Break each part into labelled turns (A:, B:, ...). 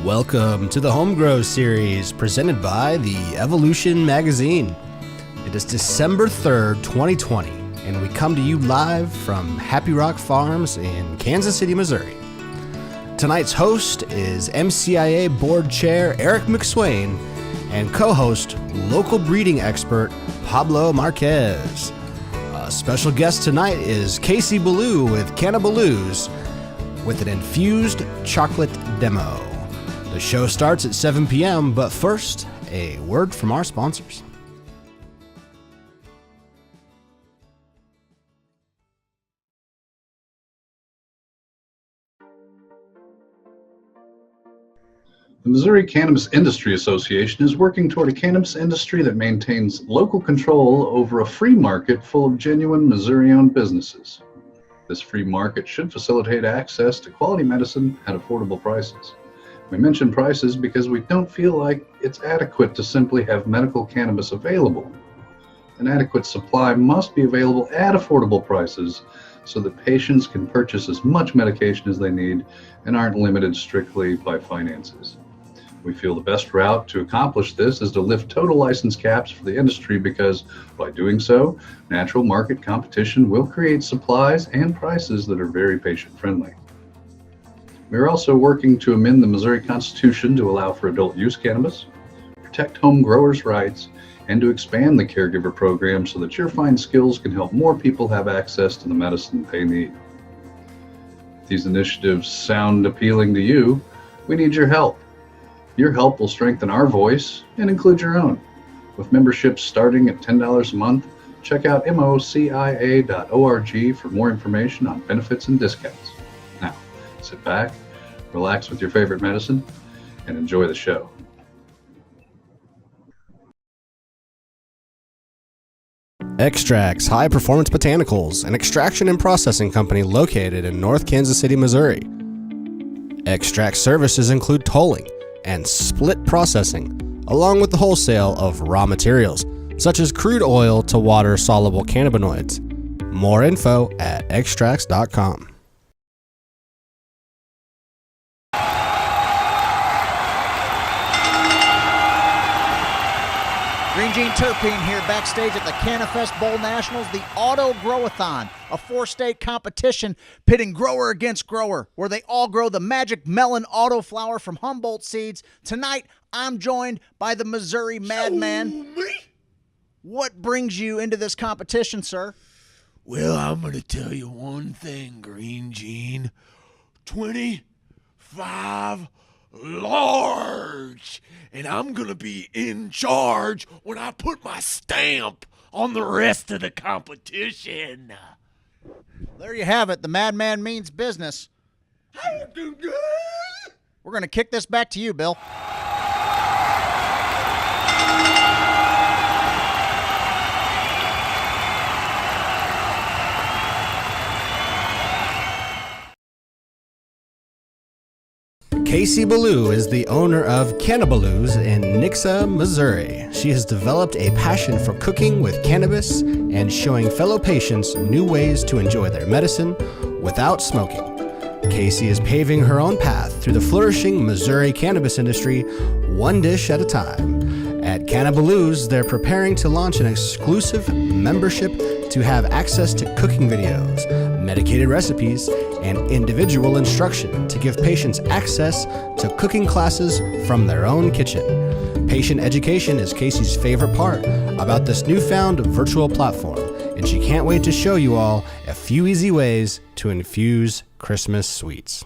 A: Welcome to the Home Growers series presented by the Evolution magazine. It is December 3rd, 2020, and we come to you live from Happy Rock Farms in Kansas City, Missouri. Tonight's host is MCIA Board Chair Eric McSwain and co-host local breeding expert Probably Marquez. A special guest tonight is Casey Belew with Canna Belews with an infused chocolate demo. The show starts at 7 p.m., but first, a word from our sponsors.
B: The Missouri Cannabis Industry Association is working toward a cannabis industry that maintains local control over a free market full of genuine Missouri-owned businesses. This free market should facilitate access to quality medicine at affordable prices. We mention prices because we don't feel like it's adequate to simply have medical cannabis available. An adequate supply must be available at affordable prices so that patients can purchase as much medication as they need and aren't limited strictly by finances. We feel the best route to accomplish this is to lift total license caps for the industry because by doing so, natural market competition will create supplies and prices that are very patient-friendly. We are also working to amend the Missouri Constitution to allow for adult use cannabis, protect home growers' rights, and to expand the caregiver program so that your fine skills can help more people have access to the medicine they need. If these initiatives sound appealing to you, we need your help. Your help will strengthen our voice and include your own. With memberships starting at $10 a month, check out MOCIA.org for more information on benefits and discounts. Now, sit back, relax with your favorite medicine, and enjoy the show.
A: Extracts High Performance Botanicals, an extraction and processing company located in North Kansas City, Missouri. Extract services include tolling and split processing, along with the wholesale of raw materials, such as crude oil to water-soluble cannabinoids. More info at extracts.com.
C: Green Gene Terpene here backstage at the Cannabis Bowl Nationals, the Auto Growathon, a 4-state competition pitting grower against grower, where they all grow the magic melon auto flower from Humboldt seeds. Tonight, I'm joined by the Missouri Madman. What brings you into this competition, sir?
D: Well, I'm going to tell you one thing, Green Gene. 25 large. And I'm going to be in charge when I put my stamp on the rest of the competition.
C: There you have it. The Madman means business. We're going to kick this back to you, Bill.
A: Casey Belew is the owner of Canna Belews in Nixa, Missouri. She has developed a passion for cooking with cannabis and showing fellow patients new ways to enjoy their medicine without smoking. Casey is paving her own path through the flourishing Missouri cannabis industry, one dish at a time. At Canna Belews, they're preparing to launch an exclusive membership to have access to cooking videos, medicated recipes, and individual instruction to give patients access to cooking classes from their own kitchen. Patient education is Casey's favorite part about this newfound virtual platform, and she can't wait to show you all a few easy ways to infuse Christmas sweets.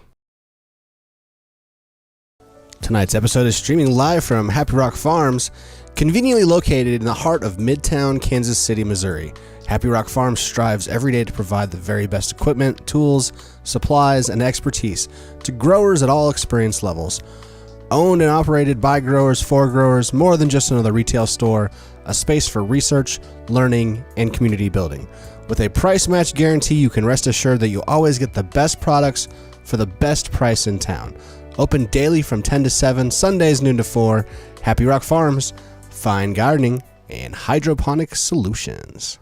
A: Tonight's episode is streaming live from Happy Rock Farms, conveniently located in the heart of Midtown Kansas City, Missouri. Happy Rock Farms strives every day to provide the very best equipment, tools, supplies, and expertise to growers at all experience levels. Owned and operated by growers for growers, more than just another retail store, a space for research, learning, and community building. With a price match guarantee, you can rest assured that you always get the best products for the best price in town. Open daily from 10 to 7, Sundays noon to 4. Happy Rock Farms, fine gardening and hydroponic solutions.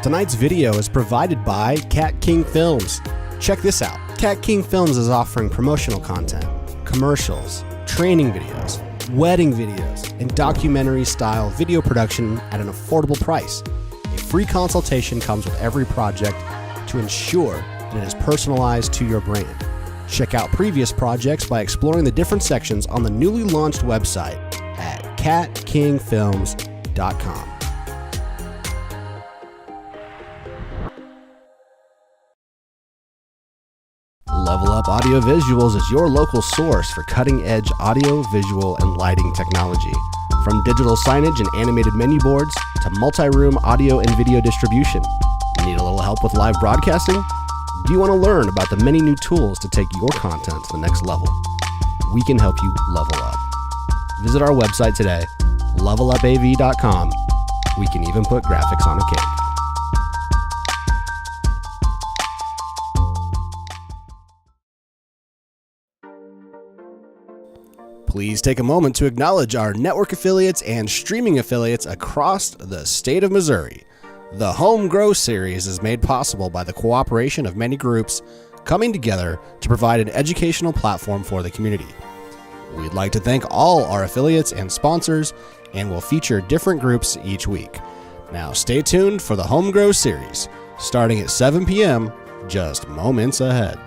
A: Tonight's video is provided by Cat King Films. Check this out. Cat King Films is offering promotional content, commercials, training videos, wedding videos, and documentary-style video production at an affordable price. A free consultation comes with every project to ensure that it is personalized to your brand. Check out previous projects by exploring the different sections on the newly launched website at catkingfilms.com. Level Up Audio Visuals is your local source for cutting-edge audio, visual, and lighting technology. From digital signage and animated menu boards to multi-room audio and video distribution. Need a little help with live broadcasting? Do you want to learn about the many new tools to take your content to the next level? We can help you level up. Visit our website today, levelupav.com. We can even put graphics on a cake. Please take a moment to acknowledge our network affiliates and streaming affiliates across the state of Missouri. The Home Grow series is made possible by the cooperation of many groups coming together to provide an educational platform for the community. We'd like to thank all our affiliates and sponsors, and will feature different groups each week. Now stay tuned for the Home Grow series, starting at 7 p.m., just moments ahead.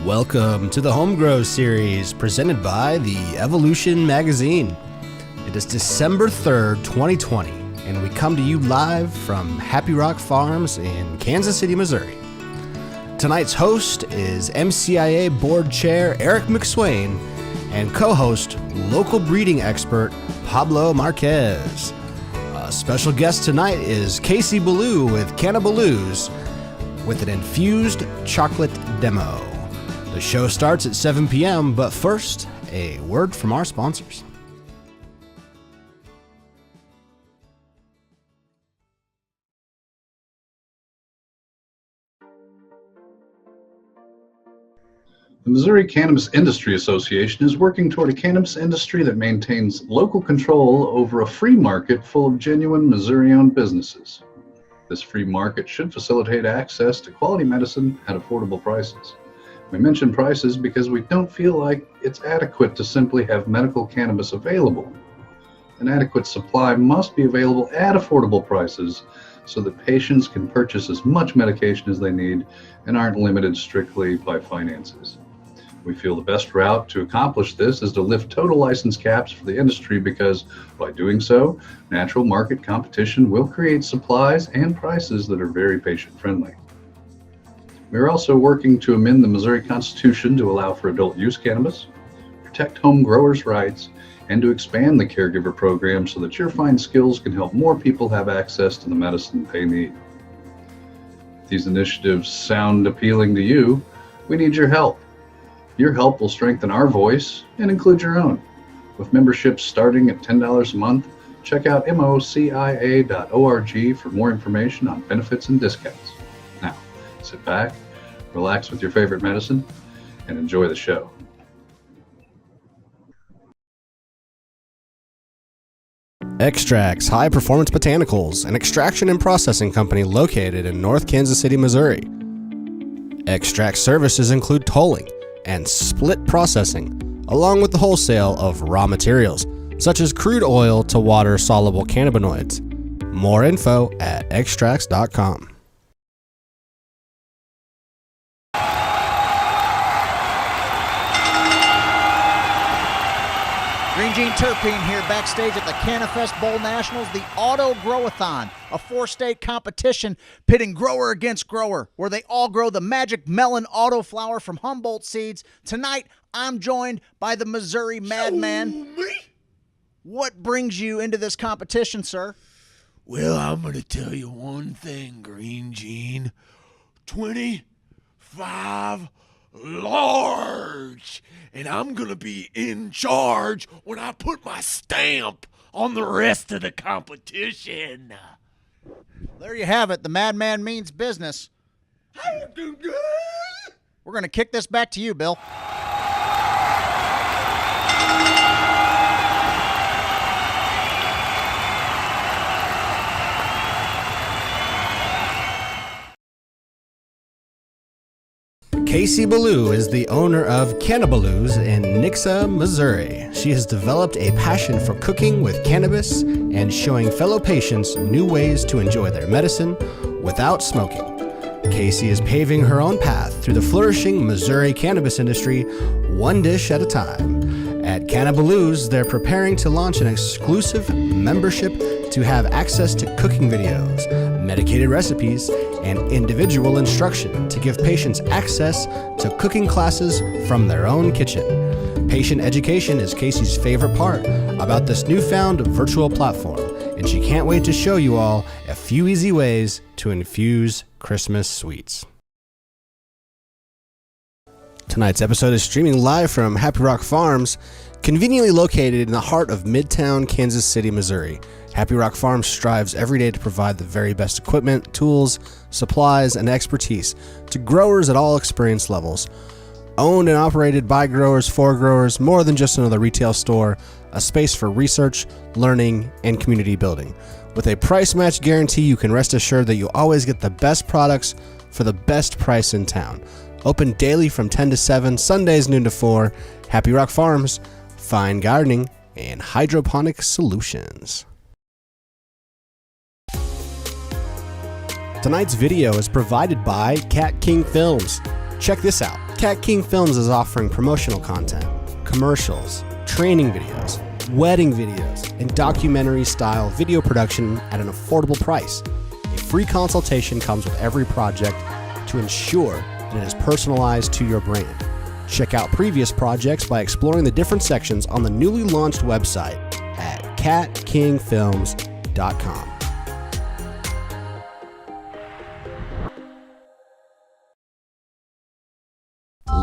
A: Welcome to the Home Grow series presented by the Evolution magazine. It is December 3rd, 2020, and we come to you live from Happy Rock Farms in Kansas City, Missouri. Tonight's host is MCIA Board Chair Eric McSwain and co-host local breeding expert Probably Marquez. A special guest tonight is Casey Belew with Canna Belews with an infused chocolate demo. The show starts at 7 p.m., but first, a word from our sponsors.
B: The Missouri Cannabis Industry Association is working toward a cannabis industry that maintains local control over a free market full of genuine Missouri-owned businesses. This free market should facilitate access to quality medicine at affordable prices. We mention prices because we don't feel like it's adequate to simply have medical cannabis available. An adequate supply must be available at affordable prices so that patients can purchase as much medication as they need and aren't limited strictly by finances. We feel the best route to accomplish this is to lift total license caps for the industry because by doing so, natural market competition will create supplies and prices that are very patient-friendly. We are also working to amend the Missouri Constitution to allow for adult use cannabis, protect home growers' rights, and to expand the caregiver program so that your fine skills can help more people have access to the medicine they need. If these initiatives sound appealing to you, we need your help. Your help will strengthen our voice and include your own. With memberships starting at $10 a month, check out MOCIA.org for more information on benefits and discounts. Now, sit back, relax with your favorite medicine, and enjoy the show.
A: Extracts High Performance Botanicals, an extraction and processing company located in North Kansas City, Missouri. Extract services include tolling and split processing, along with the wholesale of raw materials, such as crude oil to water-soluble cannabinoids. More info at extracts.com.
C: Green Gene Terpene here backstage at the Cannabis Bowl Nationals, the Auto Growathon, a 4-state competition pitting grower against grower, where they all grow the magic melon auto flower from Humboldt seeds. Tonight, I'm joined by the Missouri Madman. What brings you into this competition, sir?
D: Well, I'm going to tell you one thing, Green Gene. 25 large. And I'm gonna be in charge when I put my stamp on the rest of the competition.
C: There you have it. The madman means business. We're going to kick this back to you, Bill.
A: Casey Belew is the owner of Canna Belews in Nixa, Missouri. She has developed a passion for cooking with cannabis and showing fellow patients new ways to enjoy their medicine without smoking. Casey is paving her own path through the flourishing Missouri cannabis industry, one dish at a time. At Canna Belews, they're preparing to launch an exclusive membership to have access to cooking videos, medicated recipes, and individual instruction to give patients access to cooking classes from their own kitchen. Patient education is Casey's favorite part about this newfound virtual platform, and she can't wait to show you all a few easy ways to infuse Christmas sweets. Tonight's episode is streaming live from Happy Rock Farms, conveniently located in the heart of Midtown, Kansas City, Missouri. Happy Rock Farms strives every day to provide the very best equipment, tools, supplies, and expertise to growers at all experience levels. Owned and operated by growers for growers, more than just another retail store, a space for research, learning, and community building. With a price match guarantee, you can rest assured that you always get the best products for the best price in town. Open daily from 10 to 7, Sundays noon to 4. Happy Rock Farms, fine gardening, and hydroponic solutions. Tonight's video is provided by Cat King Films. Check this out. Cat King Films is offering promotional content, commercials, training videos, wedding videos, and documentary-style video production at an affordable price. A free consultation comes with every project to ensure that it is personalized to your brand. Check out previous projects by exploring the different sections on the newly launched website at catkingfilms.com.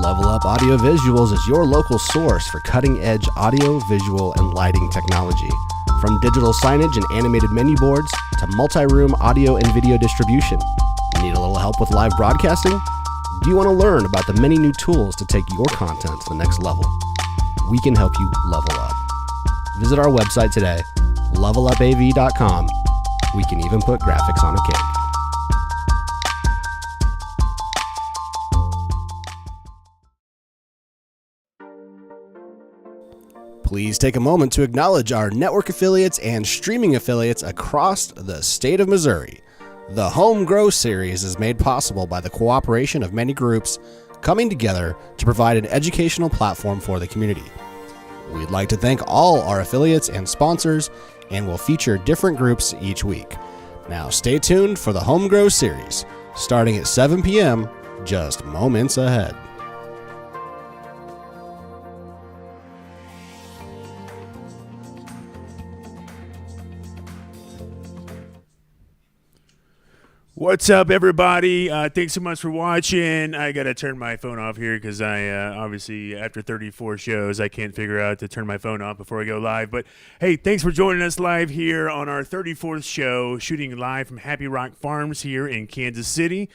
A: Level Up Audio Visuals is your local source for cutting-edge audio, visual, and lighting technology. From digital signage and animated menu boards to multi-room audio and video distribution. Need a little help with live broadcasting? Do you want to learn about the many new tools to take your content to the next level? We can help you level up. Visit our website today, levelupav.com. We can even put graphics on a cake. Please take a moment to acknowledge our network affiliates and streaming affiliates across the state of Missouri. The Home Grow series is made possible by the cooperation of many groups coming together to provide an educational platform for the community. We'd like to thank all our affiliates and sponsors, and will feature different groups each week. Now stay tuned for the Home Grow series, starting at 7 p.m., just moments ahead.
E: What's up, everybody? Thanks so much for watching. I got to turn my phone off here because I obviously, after 34 shows, I can't figure out to turn my phone off before I go live. But, hey, thanks for joining us live here on our 34th show, shooting live from Happy Rock Farms here in Kansas City.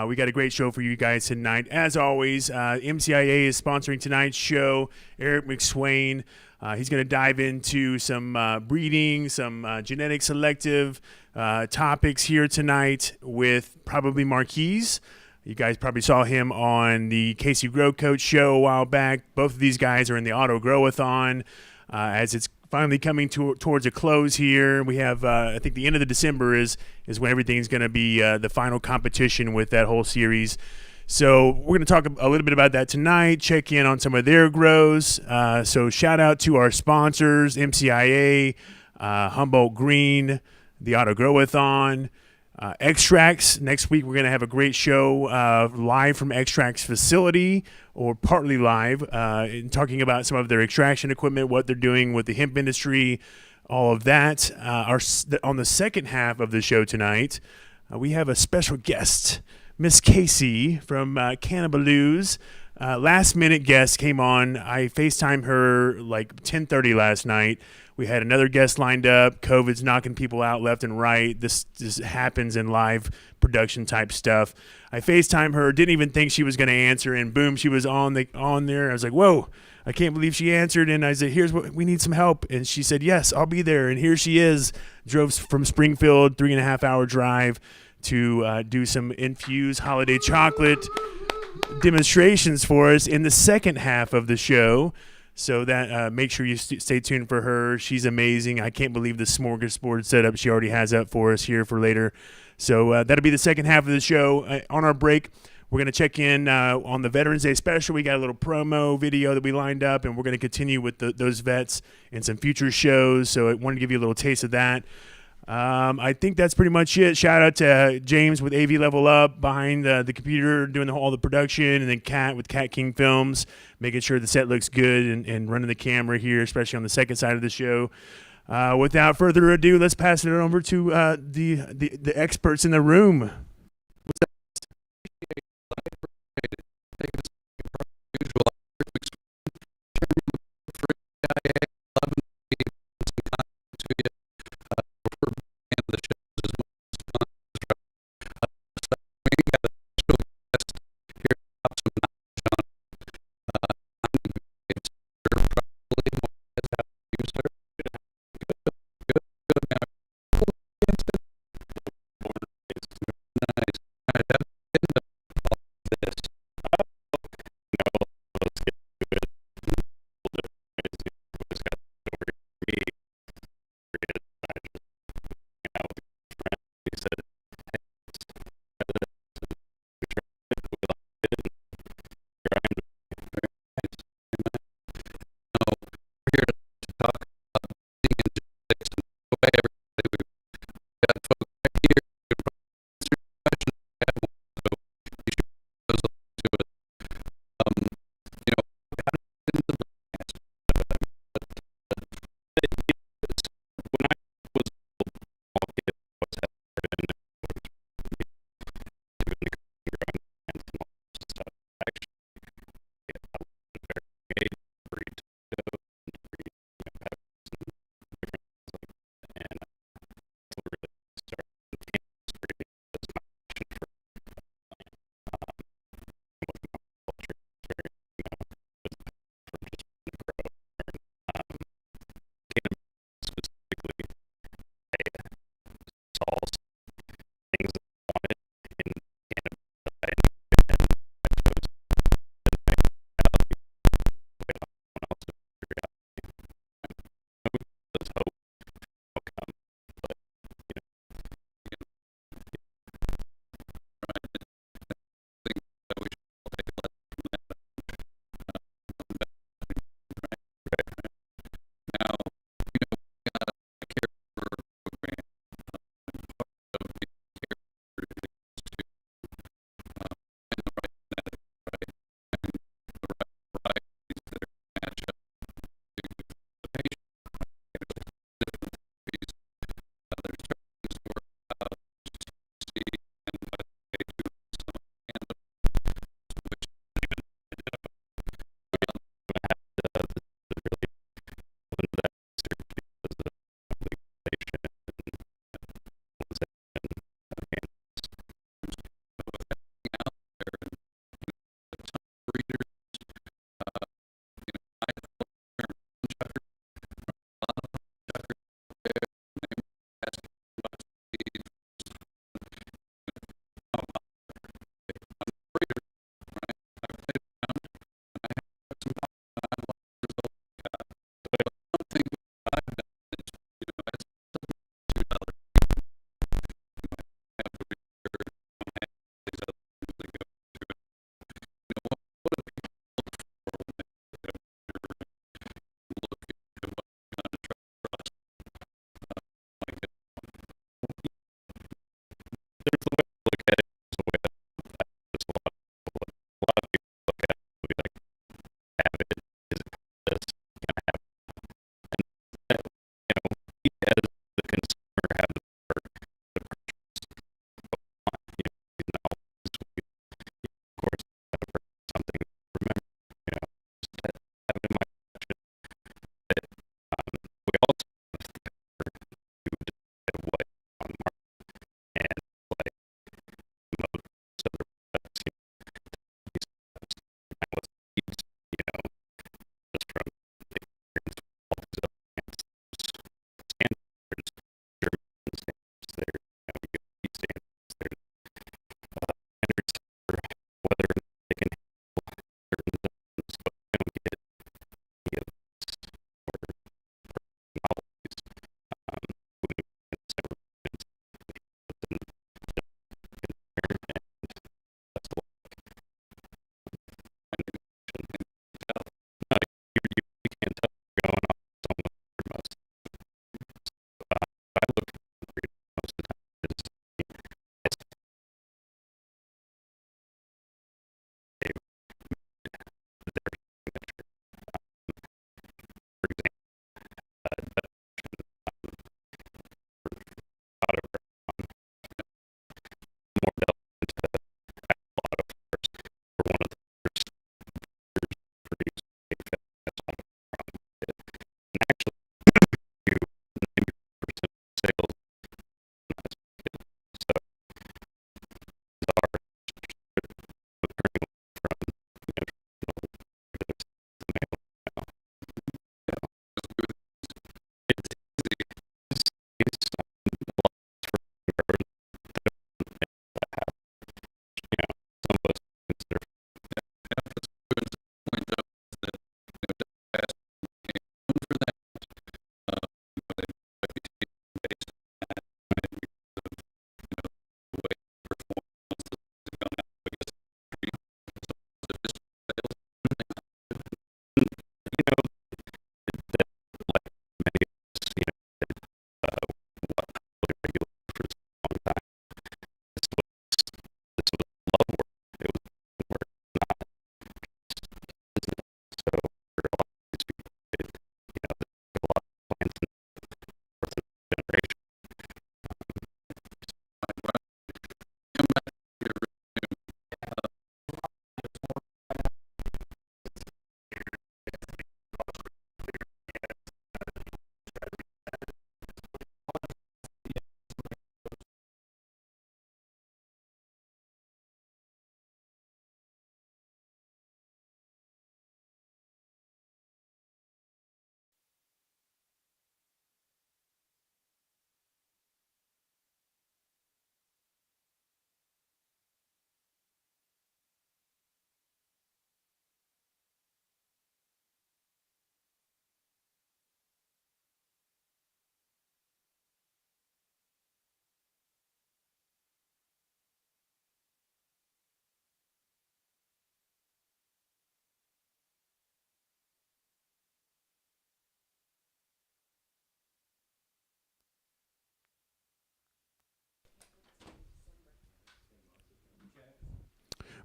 E: We got a great show for you guys tonight. As always, MCIA is sponsoring tonight's show. Eric McSwain, he's going to dive into some breeding, some genetic selective topics here tonight with Probably Marquez. You guys probably saw him on the Casey Grow Coach show a while back. Both of these guys are in the Auto Growathon as it's finally coming towards a close here. We have, I think the end of the December is when everything's going to be the final competition with that whole series. So we're going to talk a little bit about that tonight, check in on some of their grows. So shout out to our sponsors, MCIA, Humboldt Green, the Auto Growathon, Extracts. Next week, we're going to have a great show live from Extracts facility, or partly live, and talking about some of their extraction equipment, what they're doing with the hemp industry, all of that. On the second half of the show tonight, we have a special guest, Miss Casey from Canna Belew's. Last minute guest came on. I FaceTimed her like 10:30 last night. We had another guest lined up. COVID's knocking people out left and right. This happens in live production type stuff. I FaceTimed her, didn't even think she was going to answer, and boom, she was on there. I was like, whoa, I can't believe she answered. And I said, here's what we need, some help. And she said, yes, I'll be there. And here she is. Drove from Springfield, 3.5 hour drive to do some infused holiday chocolate demonstrations for us in the second half of the show. So that make sure you stay tuned for her. She's amazing. I can't believe the smorgasbord setup she already has up for us here for later. So that'll be the second half of the show. On our break, we're going to check in on the Veterans Day special. We got a little promo video that we lined up, and we're going to continue with those vets in some future shows. So I wanted to give you a little taste of that. I think that's pretty much it. Shout out to James with AV Level Up behind the computer doing all the production, and then Kat with Cat King Films making sure the set looks good and running the camera here, especially on the second side of the show. Without further ado, let's pass it over to the experts in the room.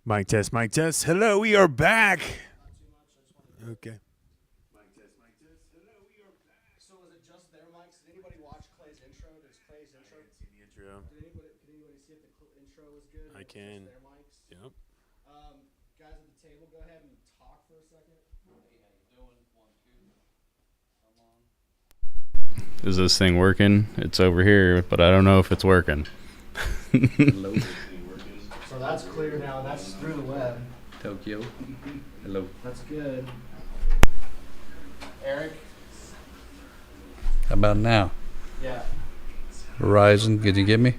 E: Mic test, mic test. Hello, we are back. Okay.
A: So was it just their mics? Did anybody watch Clay's intro? Does Clay's intro?
E: I didn't see the intro.
A: Can anybody see if the intro was good?
E: I can.
A: Their mics.
E: Yep.
A: Guys at the table, go ahead and talk for a second.
F: Is this thing working? It's over here, but I don't know if it's working.
A: So that's clear now. That's through the web.
G: Tokyo. Hello.
A: That's good. Eric?
G: How about now?
A: Yeah.
G: Verizon, did you get me?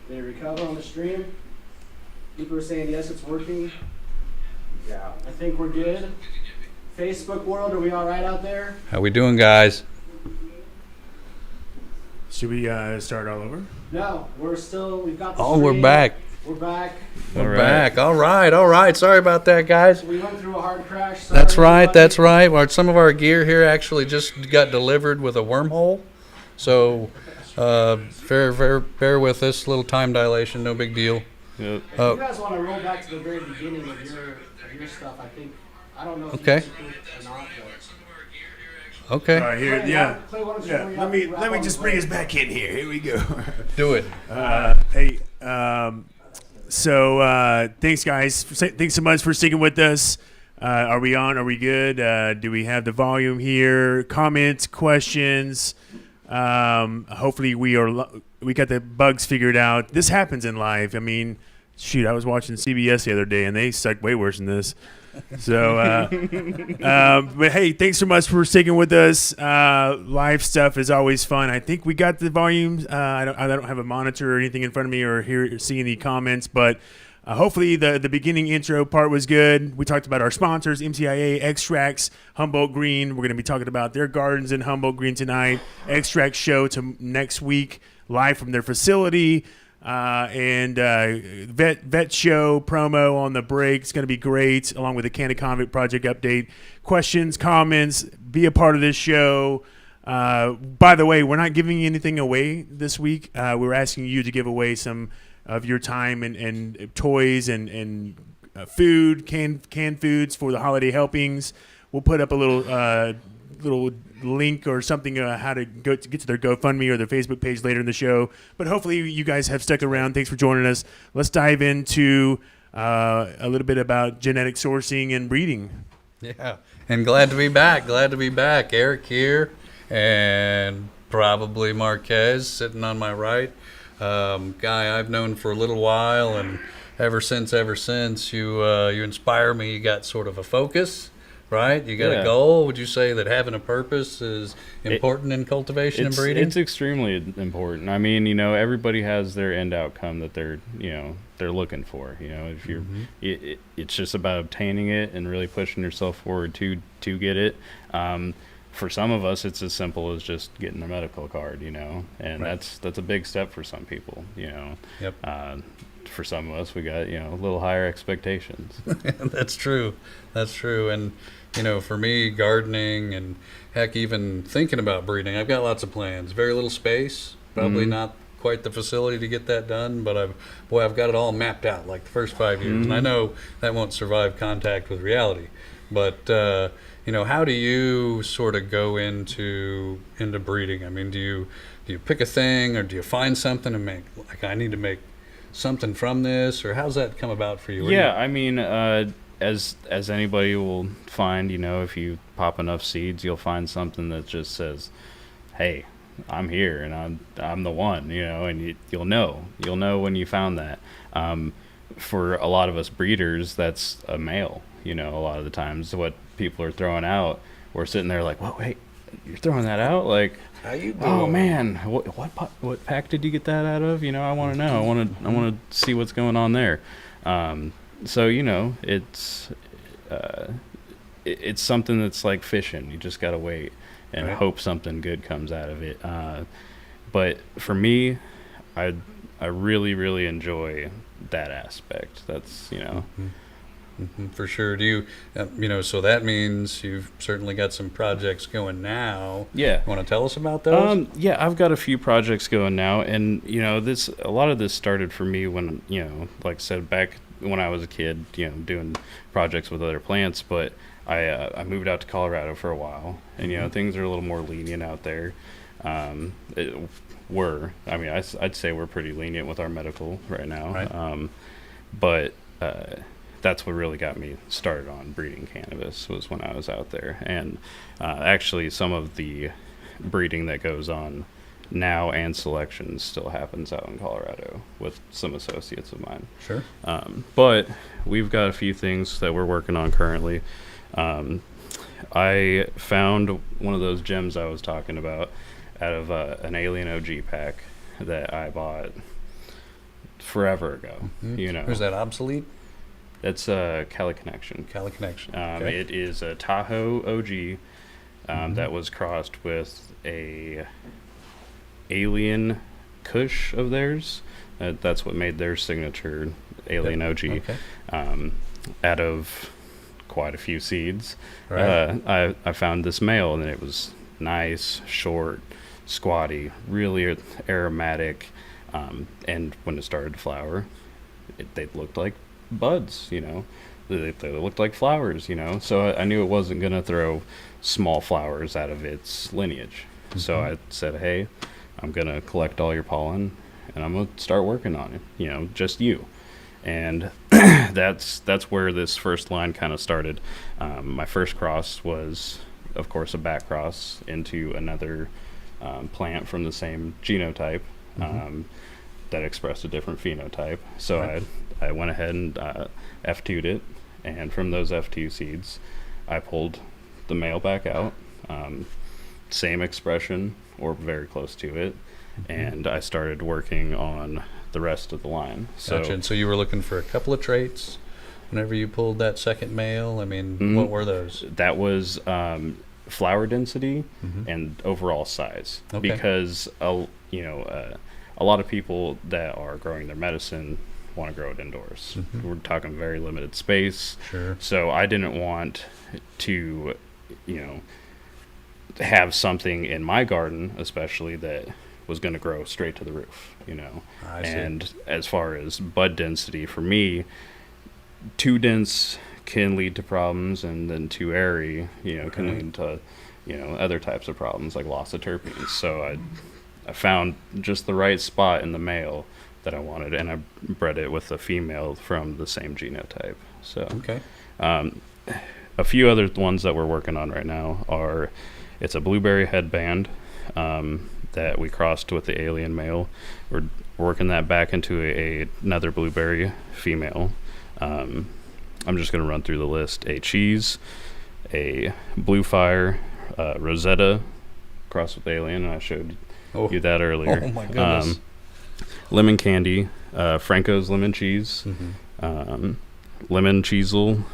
A: Did it recover on the stream? People are saying yes, it's working. Yeah. I think we're good. Facebook world, are we all right out there?
G: How we doing, guys?
E: Should we start all over?
A: No, we've got the
G: Oh, we're
A: stream.
G: back.
A: We're back.
G: We're back. All right. Sorry about that, guys.
A: We went through a hard crash. Sorry,
G: That's right.
A: everybody.
G: That's right. Well, some of our gear here actually just got delivered with a wormhole. So, bear with us. Little time dilation. No big deal.
F: Yep.
A: If you guys want to roll back to the very beginning of your stuff, I don't know if
G: Okay.
A: you or not, but
G: Okay.
E: All right, here,
A: Clay,
E: yeah.
A: Clay, why don't you
E: Yeah,
A: bring
E: let
A: up-
E: me
A: wrap
E: let me
A: on
E: just
A: the
E: bring
A: plate?
E: us back in here. Here we go.
G: Do it.
E: Hey, so thanks, guys. Thanks so much for sticking with us. Are we on? Are we good? Do we have the volume here? Comments, questions? Hopefully we got the bugs figured out. This happens in live. I mean, shoot, I was watching CBS the other day, and they sucked way worse than this. So, but hey, thanks so much for sticking with us. Live stuff is always fun. I think we got the volumes. I don't have a monitor or anything in front of me or see any comments, but hopefully the beginning intro part was good. We talked about our sponsors, MCIA, Extracts, Humboldt Green. We're going to be talking about their gardens in Humboldt Green tonight. Extract show to next week, live from their facility. Vet show promo on the break. It's going to be great, along with the Canna Convict Project update. Questions, comments, be a part of this show. By the way, we're not giving anything away this week. We're asking you to give away some of your time and toys and food, canned foods for the holiday helpings. We'll put up a little link or something how to get to their GoFundMe or their Facebook page later in the show. But hopefully you guys have stuck around. Thanks for joining us. Let's dive into a little bit about genetic sourcing and breeding.
G: Yeah. And glad to be back. Eric here and Probably Marquez sitting on my right. Guy I've known for a little while, and ever since you inspire me. You got sort of a focus. Right? You got a goal. Would you say that having a purpose is important in cultivation and breeding?
F: It's extremely important. I mean, everybody has their end outcome that they're looking for. If you're, it's just about obtaining it and really pushing yourself forward to get it. For some of us, it's as simple as just getting a medical card, and
G: Right.
F: that's a big step for some people,
G: Yep.
F: For some of us, we got, a little higher expectations.
G: That's true. And, for me, gardening and heck, even thinking about breeding, I've got lots of plans. Very little space, probably not quite the facility to get that done, but I've got it all mapped out, like the first 5 years. And I know that won't survive contact with reality. But, how do you sort of go into breeding? I mean, do you pick a thing, or do you find something and make, like, I need to make something from this, or how's that come about for you?
F: Yeah, I mean, as anybody will find, if you pop enough seeds, you'll find something that just says, hey, I'm here and I'm the one, and you'll know when you found that. For a lot of us breeders, that's a male. A lot of the times what people are throwing out, we're sitting there like, whoa, wait, you're throwing that out? Like,
G: how you doing?
F: Oh man, what pack did you get that out of? I want to know. I want to see what's going on there. So it's something that's like fishing. You just gotta wait and hope something good comes out of it. But for me, I really, really enjoy that aspect. That's
G: For sure. Do you, so that means you've certainly got some projects going now.
F: Yeah.
G: Want to tell us about those?
F: Yeah, I've got a few projects going now, and a lot of this started for me when like I said, back when I was a kid, doing projects with other plants. But I moved out to Colorado for a while, and things are a little more lenient out there. I'd say we're pretty lenient with our medical right now.
G: Right.
F: But that's what really got me started on breeding cannabis, was when I was out there. And actually some of the breeding that goes on now and selection still happens out in Colorado with some associates of mine.
G: Sure.
F: But we've got a few things that we're working on currently. I found one of those gems I was talking about out of an Alien OG pack that I bought forever ago.
G: Is that obsolete?
F: It's Cali Connection.
G: Cali Connection. Okay.
F: It is a Tahoe OG that was crossed with a Alien Kush of theirs. That's what made their signature Alien OG.
G: Okay.
F: Out of quite a few seeds.
G: Right.
F: I found this male, and it was nice, short, squatty, really aromatic, and when it started to flower, they looked like buds, they looked like flowers, so I knew it wasn't going to throw small flowers out of its lineage. So I said, hey, I'm going to collect all your pollen and I'm going to start working on it, just you. And that's where this first line kind of started. My first cross was, of course, a back cross into another plant from the same genotype that expressed a different phenotype. So I went ahead and F2'd it, and from those F2 seeds, I pulled the male back out, same expression or very close to it, and I started working on the rest of the line.
G: Gotcha. And so you were looking for a couple of traits whenever you pulled that second male. I mean, what were those?
F: That was flower density and overall size.
G: Okay.
F: Because a lot of people that are growing their medicine want to grow it indoors. We're talking very limited space.
G: Sure.
F: So I didn't want to, have something in my garden, especially, that was going to grow straight to the roof,
G: I see.
F: And as far as bud density, for me, too dense can lead to problems, and then too airy, can lead to, other types of problems like loss of terpenes. So I found just the right spot in the male that I wanted, and I bred it with a female from the same genotype. So
G: Okay.
F: A few other ones that we're working on right now are, it's a blueberry headband that we crossed with the alien male. We're working that back into another blueberry female. I'm just going to run through the list. A cheese, a blue fire, Rosetta crossed with alien, and I showed you that earlier.
G: Oh my goodness.
F: Lemon candy, Franco's lemon cheese, lemon cheesel.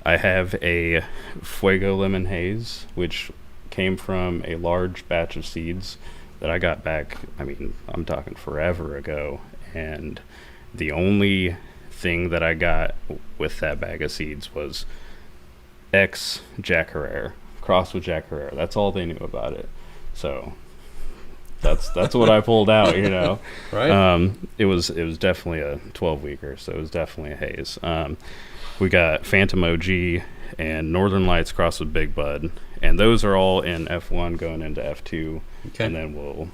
F: I have a Fuego lemon haze, which came from a large batch of seeds that I got back, I'm talking forever ago, and the only thing that I got with that bag of seeds was Jack Herrera, crossed with Jack Herrera. That's all they knew about it. So that's what I pulled out,
G: Right.
F: It was definitely a 12-weeker, so it was definitely a haze. We got Phantom OG and Northern Lights crossed with Big Bud, and those are all in F1 going into F2,
G: Okay.
F: and then we'll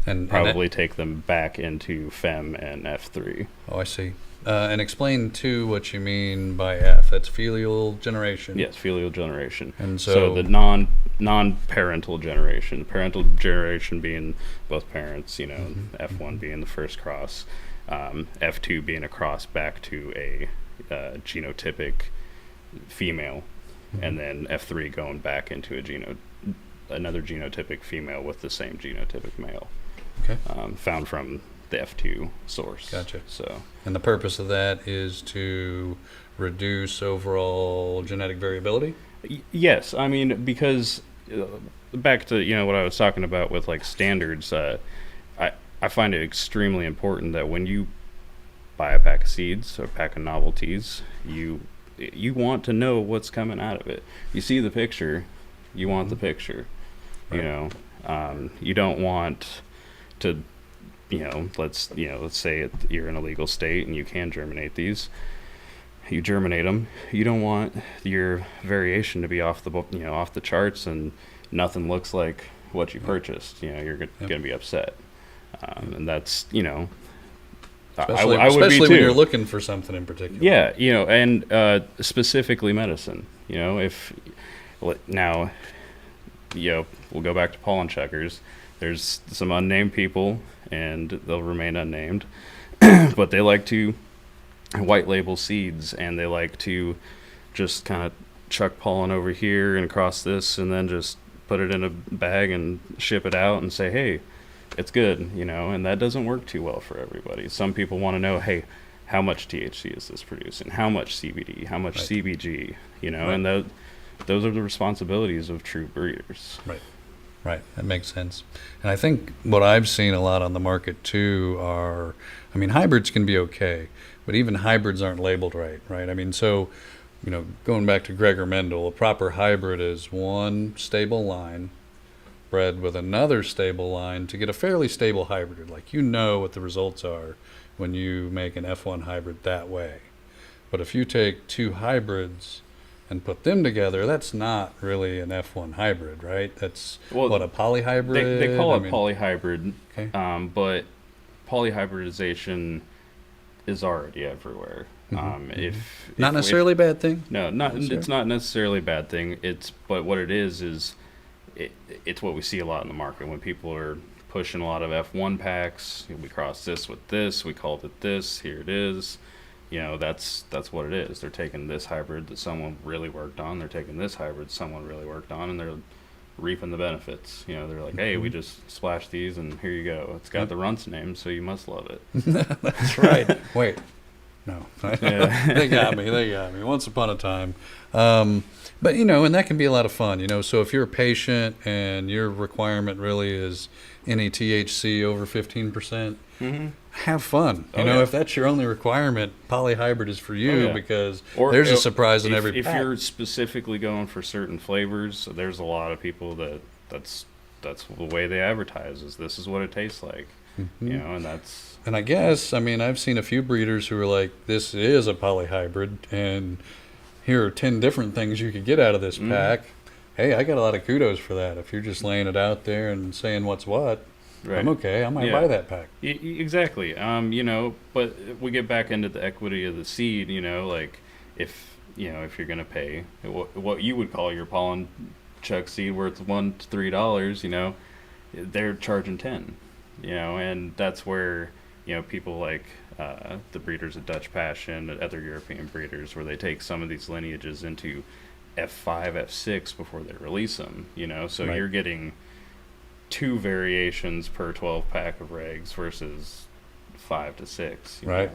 G: And
F: probably take them back into FEM and F3.
G: Oh, I see. And explain too what you mean by F. That's filial generation.
F: Yes, filial generation.
G: And
F: So
G: so
F: the non-parental generation, parental generation being both parents, F1 being the first cross, F2 being a cross back to a genotypic female, and then F3 going back into another genotypic female with the same genotypic male.
G: Okay.
F: Found from the F2 source.
G: Gotcha.
F: So,
G: And the purpose of that is to reduce overall genetic variability?
F: yes, I mean, because back to, what I was talking about with like standards, I find it extremely important that when you buy a pack of seeds or a pack of novelties, you want to know what's coming out of it. You see the picture, you want the picture.
G: Right.
F: You don't want to, let's say you're in a legal state and you can germinate these. You germinate them. You don't want your variation to be off the charts and nothing looks like what you purchased. You're going to be upset, and that's
G: Especially,
F: I would be
G: especially when
F: too.
G: you're looking for something in particular.
F: Yeah, and specifically medicine. If now, we'll go back to pollen checkers. There's some unnamed people, and they'll remain unnamed, but they like to white label seeds, and they like to just kind of chuck pollen over here and across this, and then just put it in a bag and ship it out and say, hey, it's good, and that doesn't work too well for everybody. Some people want to know, hey, how much THC is this producing? How much CBD? How much CBG? And those are the responsibilities of true breeders.
G: Right, that makes sense. And I think what I've seen a lot on the market too are, hybrids can be okay, but even hybrids aren't labeled right? So, going back to Gregor Mendel, a proper hybrid is one stable line bred with another stable line to get a fairly stable hybrid. Like, what the results are when you make an F1 hybrid that way. But if you take two hybrids and put them together, that's not really an F1 hybrid, right? That's a polyhybrid?
F: They call it polyhybrid,
G: Okay.
F: but polyhybridization is already everywhere.
G: Not necessarily a bad thing?
F: No, it's not necessarily a bad thing. But what it is it's what we see a lot in the market when people are pushing a lot of F1 packs. We cross this with this. We called it this. Here it is. That's what it is. They're taking this hybrid that someone really worked on. They're taking this hybrid someone really worked on, and they're reaping the benefits. They're like, hey, we just splashed these, and here you go. It's got the Runts name, so you must love it.
G: That's right. Wait. No.
F: Yeah.
G: They got me. Once upon a time. But, and that can be a lot of fun, So if you're a patient and your requirement really is any THC over 15%, have fun. If that's your only requirement, polyhybrid is for you because there's a surprise in every pack.
F: If you're specifically going for certain flavors, there's a lot of people that's the way they advertise is this is what it tastes like. And that's...
G: And I guess, I've seen a few breeders who are like, this is a polyhybrid, and here are 10 different things you could get out of this pack. Hey, I got a lot of kudos for that. If you're just laying it out there and saying what's what, I'm okay. I might buy that pack.
F: Exactly. But we get back into the equity of the seed, like if you're going to pay what you would call your pollen check seed worth $1 to $3, they're charging 10, and that's where, people like the breeders of Dutch Passion and other European breeders, where they take some of these lineages into F5, F6 before they release them, so you're getting 2 variations per 12 pack of regs versus 5 to 6.
G: Right.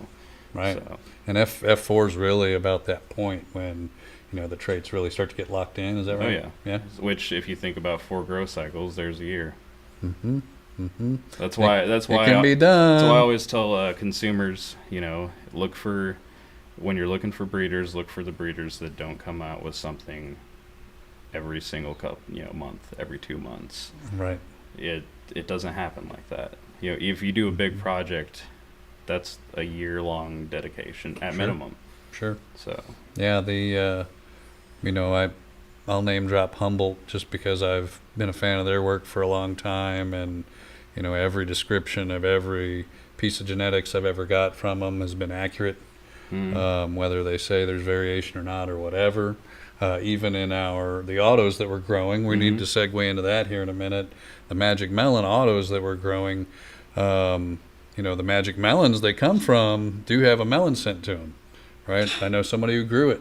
G: So. And F4 is really about that point when, the traits really start to get locked in. Is that right?
F: Oh, yeah. Which, if you think about 4 growth cycles, there's a year. That's why
G: it can be done.
F: That's why I always tell consumers, when you're looking for breeders, look for the breeders that don't come out with something every single month, every 2 months.
G: Right.
F: it doesn't happen like that. You know, if you do a big project, that's a year-long dedication at minimum.
G: Sure.
F: So
G: Yeah, I'll name drop Humboldt just because I've been a fan of their work for a long time, and every description of every piece of genetics I've ever got from them has been accurate. Whether they say there's variation or not or whatever. Even in the autos that we're growing, we need to segue into that here in a minute. The Magic Melon autos that we're growing, the Magic Melons they come from do have a melon scent to them, right? I know somebody who grew it,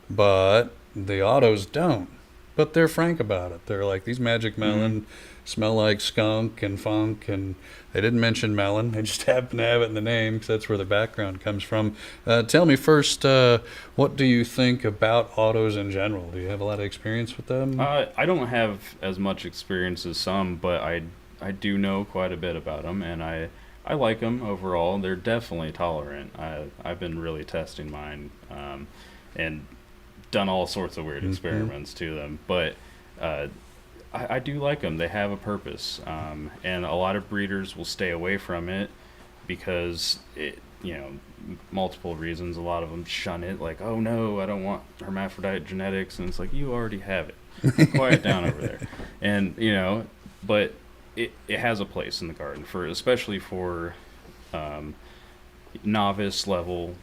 G: but the autos don't. But they're frank about it. They're like, these Magic Melon smell like skunk and funk, and they didn't mention melon. They just happen to have it in the name because that's where the background comes from. Tell me first, what do you think about autos in general? Do you have a lot of experience with them?
F: I don't have as much experience as some, but I do know quite a bit about them, and I like them overall. They're definitely tolerant. I've been really testing mine and done all sorts of weird experiments to them, but I do like them. They have a purpose, and a lot of breeders will stay away from it because multiple reasons. A lot of them shun it, like, oh no, I don't want hermaphrodite genetics, and it's like, you already have it. Quiet down over there. And but it has a place in the garden especially for novice level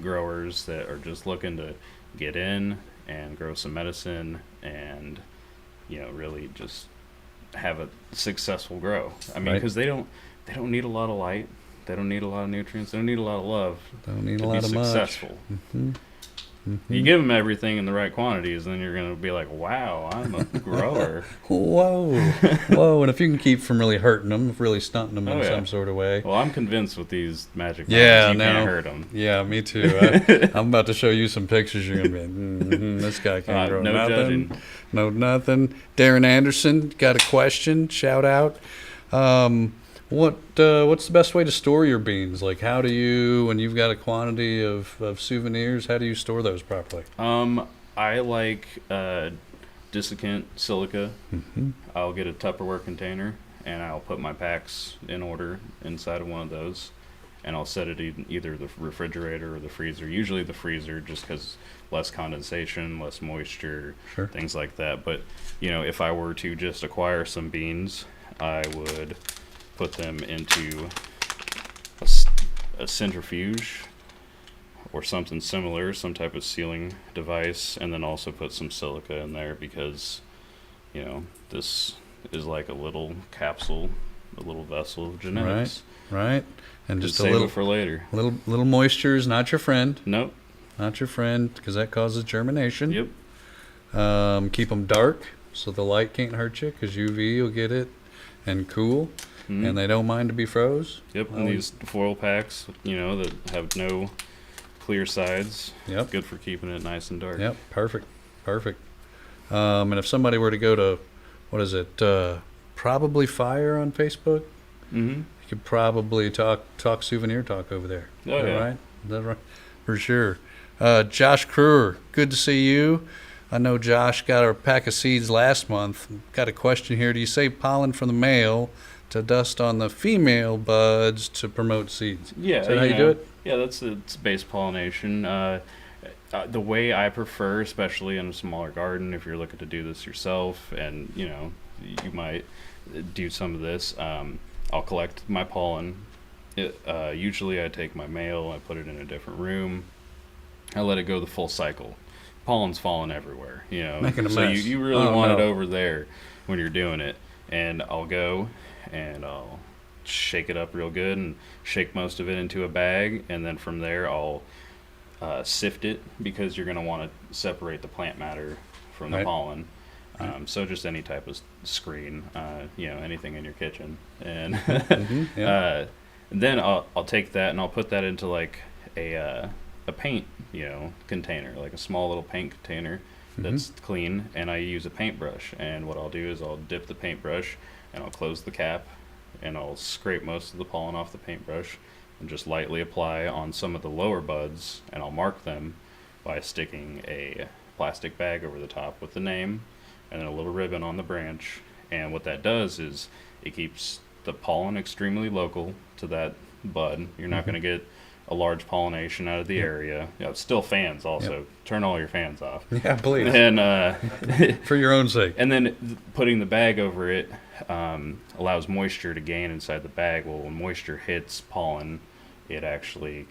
F: growers that are just looking to get in and grow some medicine and really just have a successful grow. I mean, because they don't need a lot of light, they don't need a lot of nutrients, they don't need a lot of love.
G: They don't need a lot of
F: successful.
G: Much.
F: You give them everything in the right quantities, then you're going to be like, wow, I'm a grower.
G: Whoa. And if you can keep from really hurting them, really stunting them in some sort of way.
F: Well, I'm convinced with these magic melons, you can't hurt them.
G: Yeah, me too. I'm about to show you some pictures. You're going to be like, this guy can't grow
F: no
G: nothing.
F: Judging.
G: No nothing. Darren Anderson, got a question. Shout out. What's the best way to store your beans? Like, how do you, when you've got a quantity of souvenirs, how do you store those properly?
F: I like desiccant silica. I'll get a Tupperware container, and I'll put my packs in order inside of one of those, and I'll set it in either the refrigerator or the freezer. Usually the freezer, just because less condensation, less moisture, things like that. But, if I were to just acquire some beans, I would put them into a centrifuge or something similar, some type of sealing device, and then also put some silica in there because, this is like a little capsule, a little vessel of genetics.
G: Right. And just
F: save it for later.
G: Little moisture is not your friend.
F: Nope.
G: Not your friend, because that causes germination.
F: Yep.
G: Keep them dark so the light can't hurt you, because UV will get it, and cool. And they don't mind to be froze.
F: Yep, and these foil packs, that have no clear sides.
G: Yep.
F: Good for keeping it nice and dark.
G: Yep, perfect. And if somebody were to go to, what is it, Probably Fire on Facebook, you could probably talk souvenir talk over there.
F: Oh,
G: Is that
F: yeah.
G: right? Is that right? For sure. Josh Kruer, good to see you. I know Josh got a pack of seeds last month. Got a question here. Do you save pollen from the male to dust on the female buds to promote seeds?
F: Yeah.
G: Is that how you do it?
F: Yeah, it's base pollination. The way I prefer, especially in a smaller garden, if you're looking to do this yourself, and you might do some of this, I'll collect my pollen. Usually I take my male, I put it in a different room, I let it go the full cycle. Pollen's falling everywhere,
G: Making a
F: so
G: mess.
F: you really want it over there when you're doing it. And I'll go and I'll shake it up real good and shake most of it into a bag, and then from there I'll sift it, because you're going to want to separate the plant matter from the pollen. So just any type of screen, anything in your kitchen, and then I'll take that and I'll put that into like a paint container, like a small little paint container that's clean, and I use a paintbrush. And what I'll do is I'll dip the paintbrush and I'll close the cap, and I'll scrape most of the pollen off the paintbrush and just lightly apply on some of the lower buds, and I'll mark them by sticking a plastic bag over the top with the name and then a little ribbon on the branch, And what that does is it keeps the pollen extremely local to that bud. You're not going to get a large pollination out of the area. It's still fans also. Turn all your fans off.
G: Yeah, please.
F: And
G: For your own sake.
F: and then putting the bag over it allows moisture to gain inside the bag. Well, when moisture hits pollen, it actually,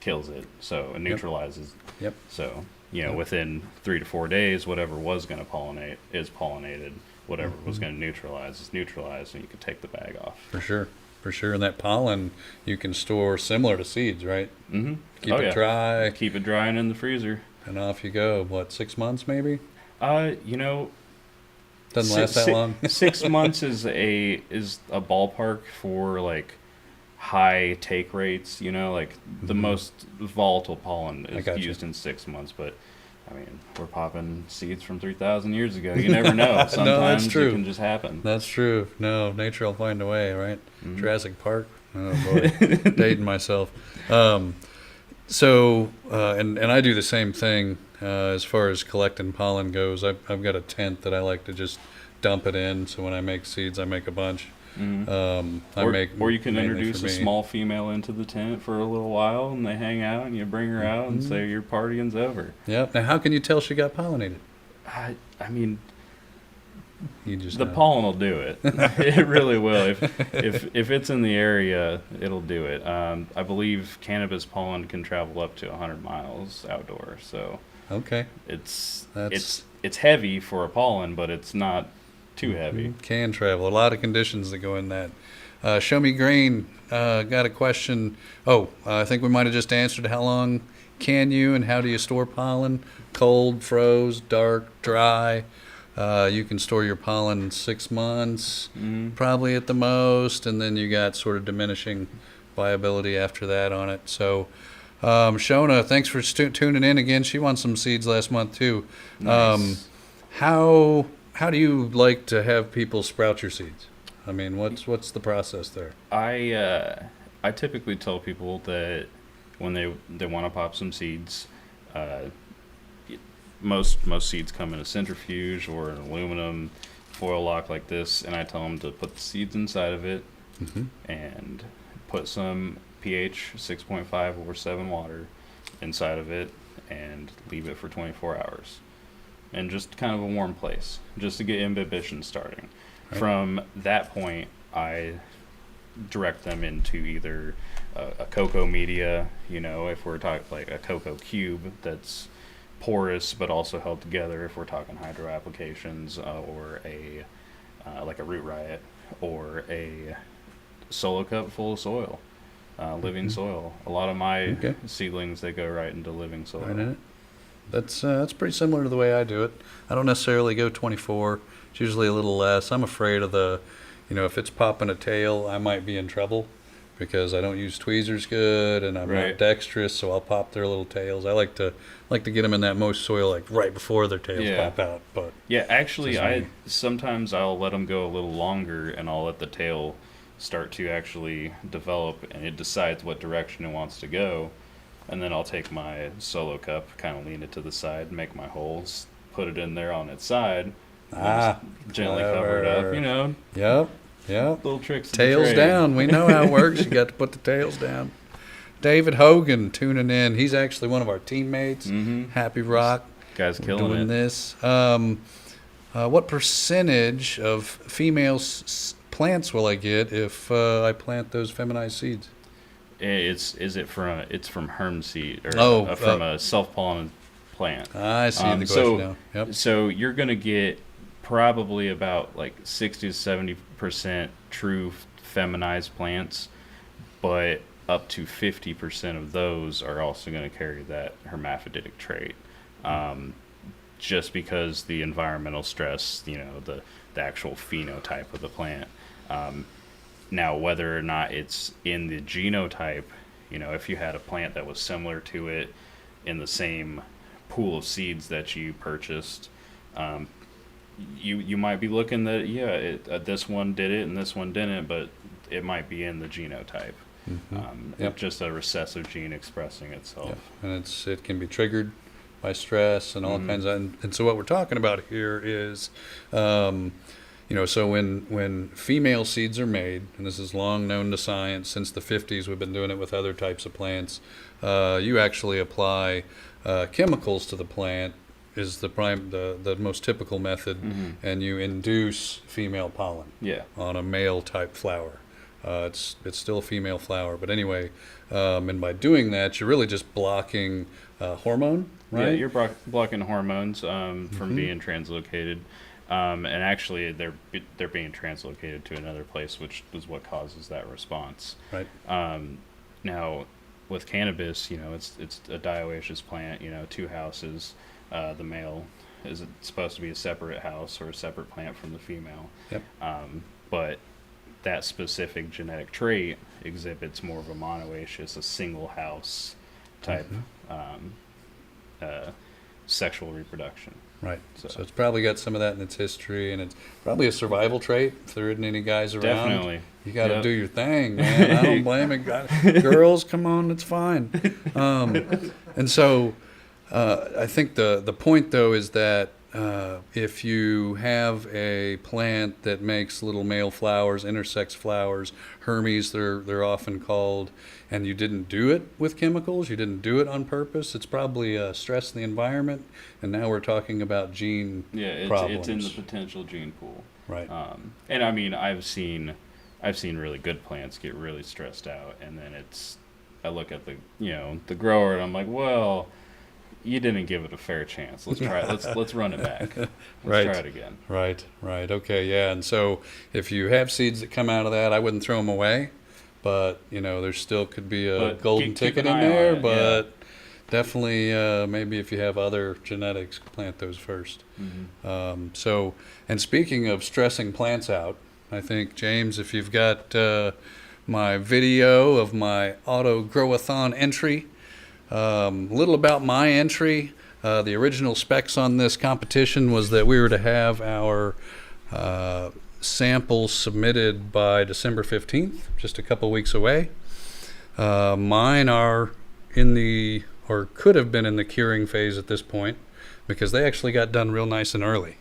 F: kills it. So it neutralizes.
G: Yep.
F: So, within 3 to 4 days, whatever was going to pollinate is pollinated. Whatever was going to neutralize is neutralized, and you can take the bag off.
G: For sure. And that pollen you can store similar to seeds, right?
F: Mm-hmm.
G: Keep it dry.
F: Keep it dry and in the freezer.
G: And off you go. What, 6 months maybe?
F: Doesn't
G: last that long.
F: 6 months is a ballpark for like high take rates. The most volatile pollen is used in 6 months, but I mean, we're popping seeds from 3,000 years ago. You never know. Sometimes
G: No, that's true.
F: it can just happen.
G: That's true. No, nature will find a way, right?
F: Mm-hmm.
G: Jurassic Park. Oh boy, dating myself. And I do the same thing as far as collecting pollen goes. I've got a tent that I like to just dump it in. So when I make seeds, I make a bunch.
F: Mm-hmm. Or you can
G: mainly
F: introduce
G: for
F: a
G: me.
F: small female into the tent for a little while, and they hang out, and you bring her out and say your partying's over.
G: Yep. Now, how can you tell she got pollinated?
F: I mean,
G: You just
F: the
G: know.
F: pollen will do it. It really will. If it's in the area, it'll do it. I believe cannabis pollen can travel up to 100 miles outdoor. So
G: Okay.
F: it's
G: That's-
F: it's heavy for a pollen, but it's not too heavy.
G: Can travel. A lot of conditions that go in that. Show me grain. Got a question. I think we might have just answered. How long can you and how do you store pollen? Cold, froze, dark, dry. You can store your pollen 6 months, probably at the most, and then you got sort of diminishing viability after that on it. So, Shona, thanks for tuning in again. She won some seeds last month too.
F: Nice.
G: How do you like to have people sprout your seeds? I mean, what's the process there?
F: I typically tell people that when they want to pop some seeds, most seeds come in a centrifuge or an aluminum foil lock like this, and I tell them to put the seeds inside of it and put some pH 6.5 over 7 water inside of it and leave it for 24 hours. And just kind of a warm place, just to get imbibition starting.
G: Right.
F: From that point, I direct them into either a cocoa media, if we're talking like a cocoa cube that's porous but also held together, if we're talking hydro applications, or like a root riot, or a solo cup full of soil, living soil. A lot of my seedlings, they go right into living soil.
G: Right in it. That's pretty similar to the way I do it. I don't necessarily go 24. It's usually a little less. I'm afraid of if it's popping a tail, I might be in trouble because I don't use tweezers good and I'm not dexterous, so I'll pop their little tails. I like to get them in that moist soil like right before their tails pop out. But
F: actually, sometimes I'll let them go a little longer and I'll let the tail start to actually develop and it decides what direction it wants to go. And then I'll take my solo cup, kind of lean it to the side, make my holes, put it in there on its side, and just gently cover it up.
G: Yep.
F: Little tricks. of the
G: Tails
F: trade.
G: down. We know how it works. You got to put the tails down. David Hogan tuning in. He's actually one of our teammates. Happy Rock.
F: Guy's killing
G: doing
F: it.
G: this. What percentage of female plants will I get if I plant those feminized seeds?
F: It's from herm seed or from a self-pollinated plant.
G: I see the question now. Yep.
F: So you're gonna get probably about like 60 to 70% true feminized plants, but up to 50% of those are also going to carry that hermaphroditic trait. Just because the environmental stress, the actual phenotype of the plant. Now, whether or not it's in the genotype, if you had a plant that was similar to it in the same pool of seeds that you purchased, you might be looking that, this one did it and this one didn't, but it might be in the genotype. It's just a recessive gene expressing itself.
G: Yep. And it can be triggered by stress and all kinds of, and so what we're talking about here is, So when female seeds are made, and this is long known to science, since the 50s we've been doing it with other types of plants, you actually apply chemicals to the plant is the most typical method, and you induce female pollen on a male type flower. It's still a female flower, but anyway, and by doing that, you're really just blocking hormone, right?
F: Yeah, you're blocking hormones from being translocated, and actually they're being translocated to another place, which is what causes that response.
G: Right.
F: Now, with cannabis, it's a dioecious plant. Two houses. The male is supposed to be a separate house or a separate plant from the female.
G: Yep.
F: But that specific genetic trait exhibits more of a monoecious, a single house type sexual reproduction.
G: Right. So it's probably got some of that in its history, and it's probably a survival trait if there isn't any guys around.
F: Definitely.
G: You got to do your thing, man. I don't blame it. Girls, come on, it's fine. And so I think the point, though, is that if you have a plant that makes little male flowers, intersex flowers, Hermes, they're often called, and you didn't do it with chemicals, you didn't do it on purpose, it's probably stress in the environment, and now we're talking about gene problems.
F: It's in the potential gene pool.
G: Right.
F: And I mean, I've seen really good plants get really stressed out, and then I look at the grower, and I'm like, well, you didn't give it a fair chance. Let's try it. Let's run it back. Let's try it again.
G: Right. Okay. Yeah. And so if you have seeds that come out of that, I wouldn't throw them away, but there still could be a golden ticket in there. But definitely, maybe if you have other genetics, plant those first. So, and speaking of stressing plants out, I think, James, if you've got my video of my auto grow-a-thon entry. Little about my entry. The original specs on this competition was that we were to have our samples submitted by December 15th, just a couple weeks away. Mine are could have been in the curing phase at this point, because they actually got done real nice and early.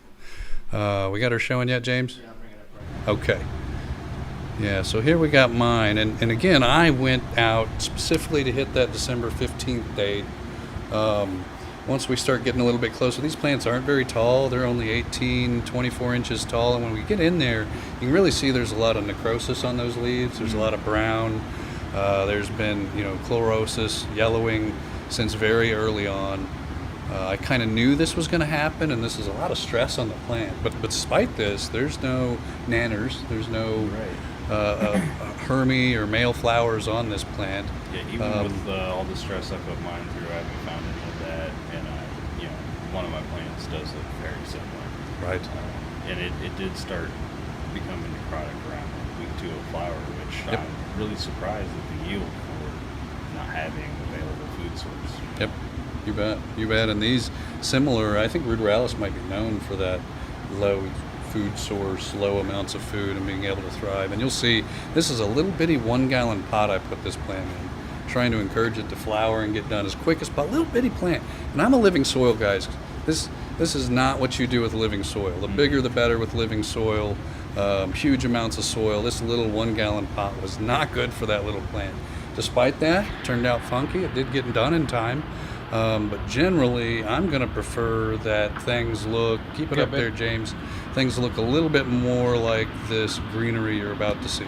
G: We got her showing yet, James? Yeah, I'll bring it up right now. Okay. Yeah, so here we got mine, and again, I went out specifically to hit that December 15th date. Once we start getting a little bit closer, these plants aren't very tall. They're only 18, 24 inches tall, and when we get in there, you can really see there's a lot of necrosis on those leaves. There's a lot of brown. There's been, chlorosis, yellowing since very early on. I kind of knew this was going to happen, and this is a lot of stress on the plant. But despite this, there's no nanners. There's no Hermes or male flowers on this plant.
F: Yeah, even with all the stress I put mine through, I haven't found any of that. And one of my plants does look very similar.
G: Right.
F: And it did start becoming necrotic around week 2 of flower, which I'm really surprised at the yield for not having available food source.
G: Yep. You bet. And these similar, I think ruderalis might be known for that low food source, low amounts of food, and being able to thrive. And you'll see, this is a little bitty 1-gallon pot I put this plant in, trying to encourage it to flower and get done as quick as possible. Little bitty plant. And I'm a living soil, guys. This is not what you do with living soil. The bigger the better with living soil. Huge amounts of soil. This little 1-gallon pot was not good for that little plant. Despite that, it turned out funky. It did get done in time. But generally, I'm going to prefer that things look, keep it up there, James, things look a little bit more like this greenery you're about to see.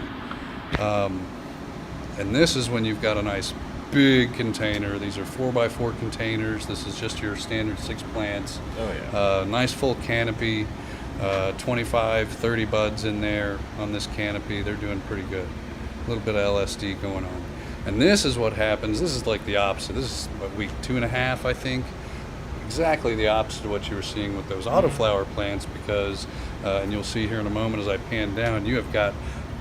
G: And this is when you've got a nice big container. These are 4x4 containers. This is just your standard 6 plants.
F: Oh, yeah.
G: Nice full canopy, 25, 30 buds in there on this canopy. They're doing pretty good. A little bit of LSD going on. And this is what happens. This is like the opposite. This is week 2.5, I think. Exactly the opposite of what you were seeing with those autoflower plants, because, and you'll see here in a moment as I pan down, you have got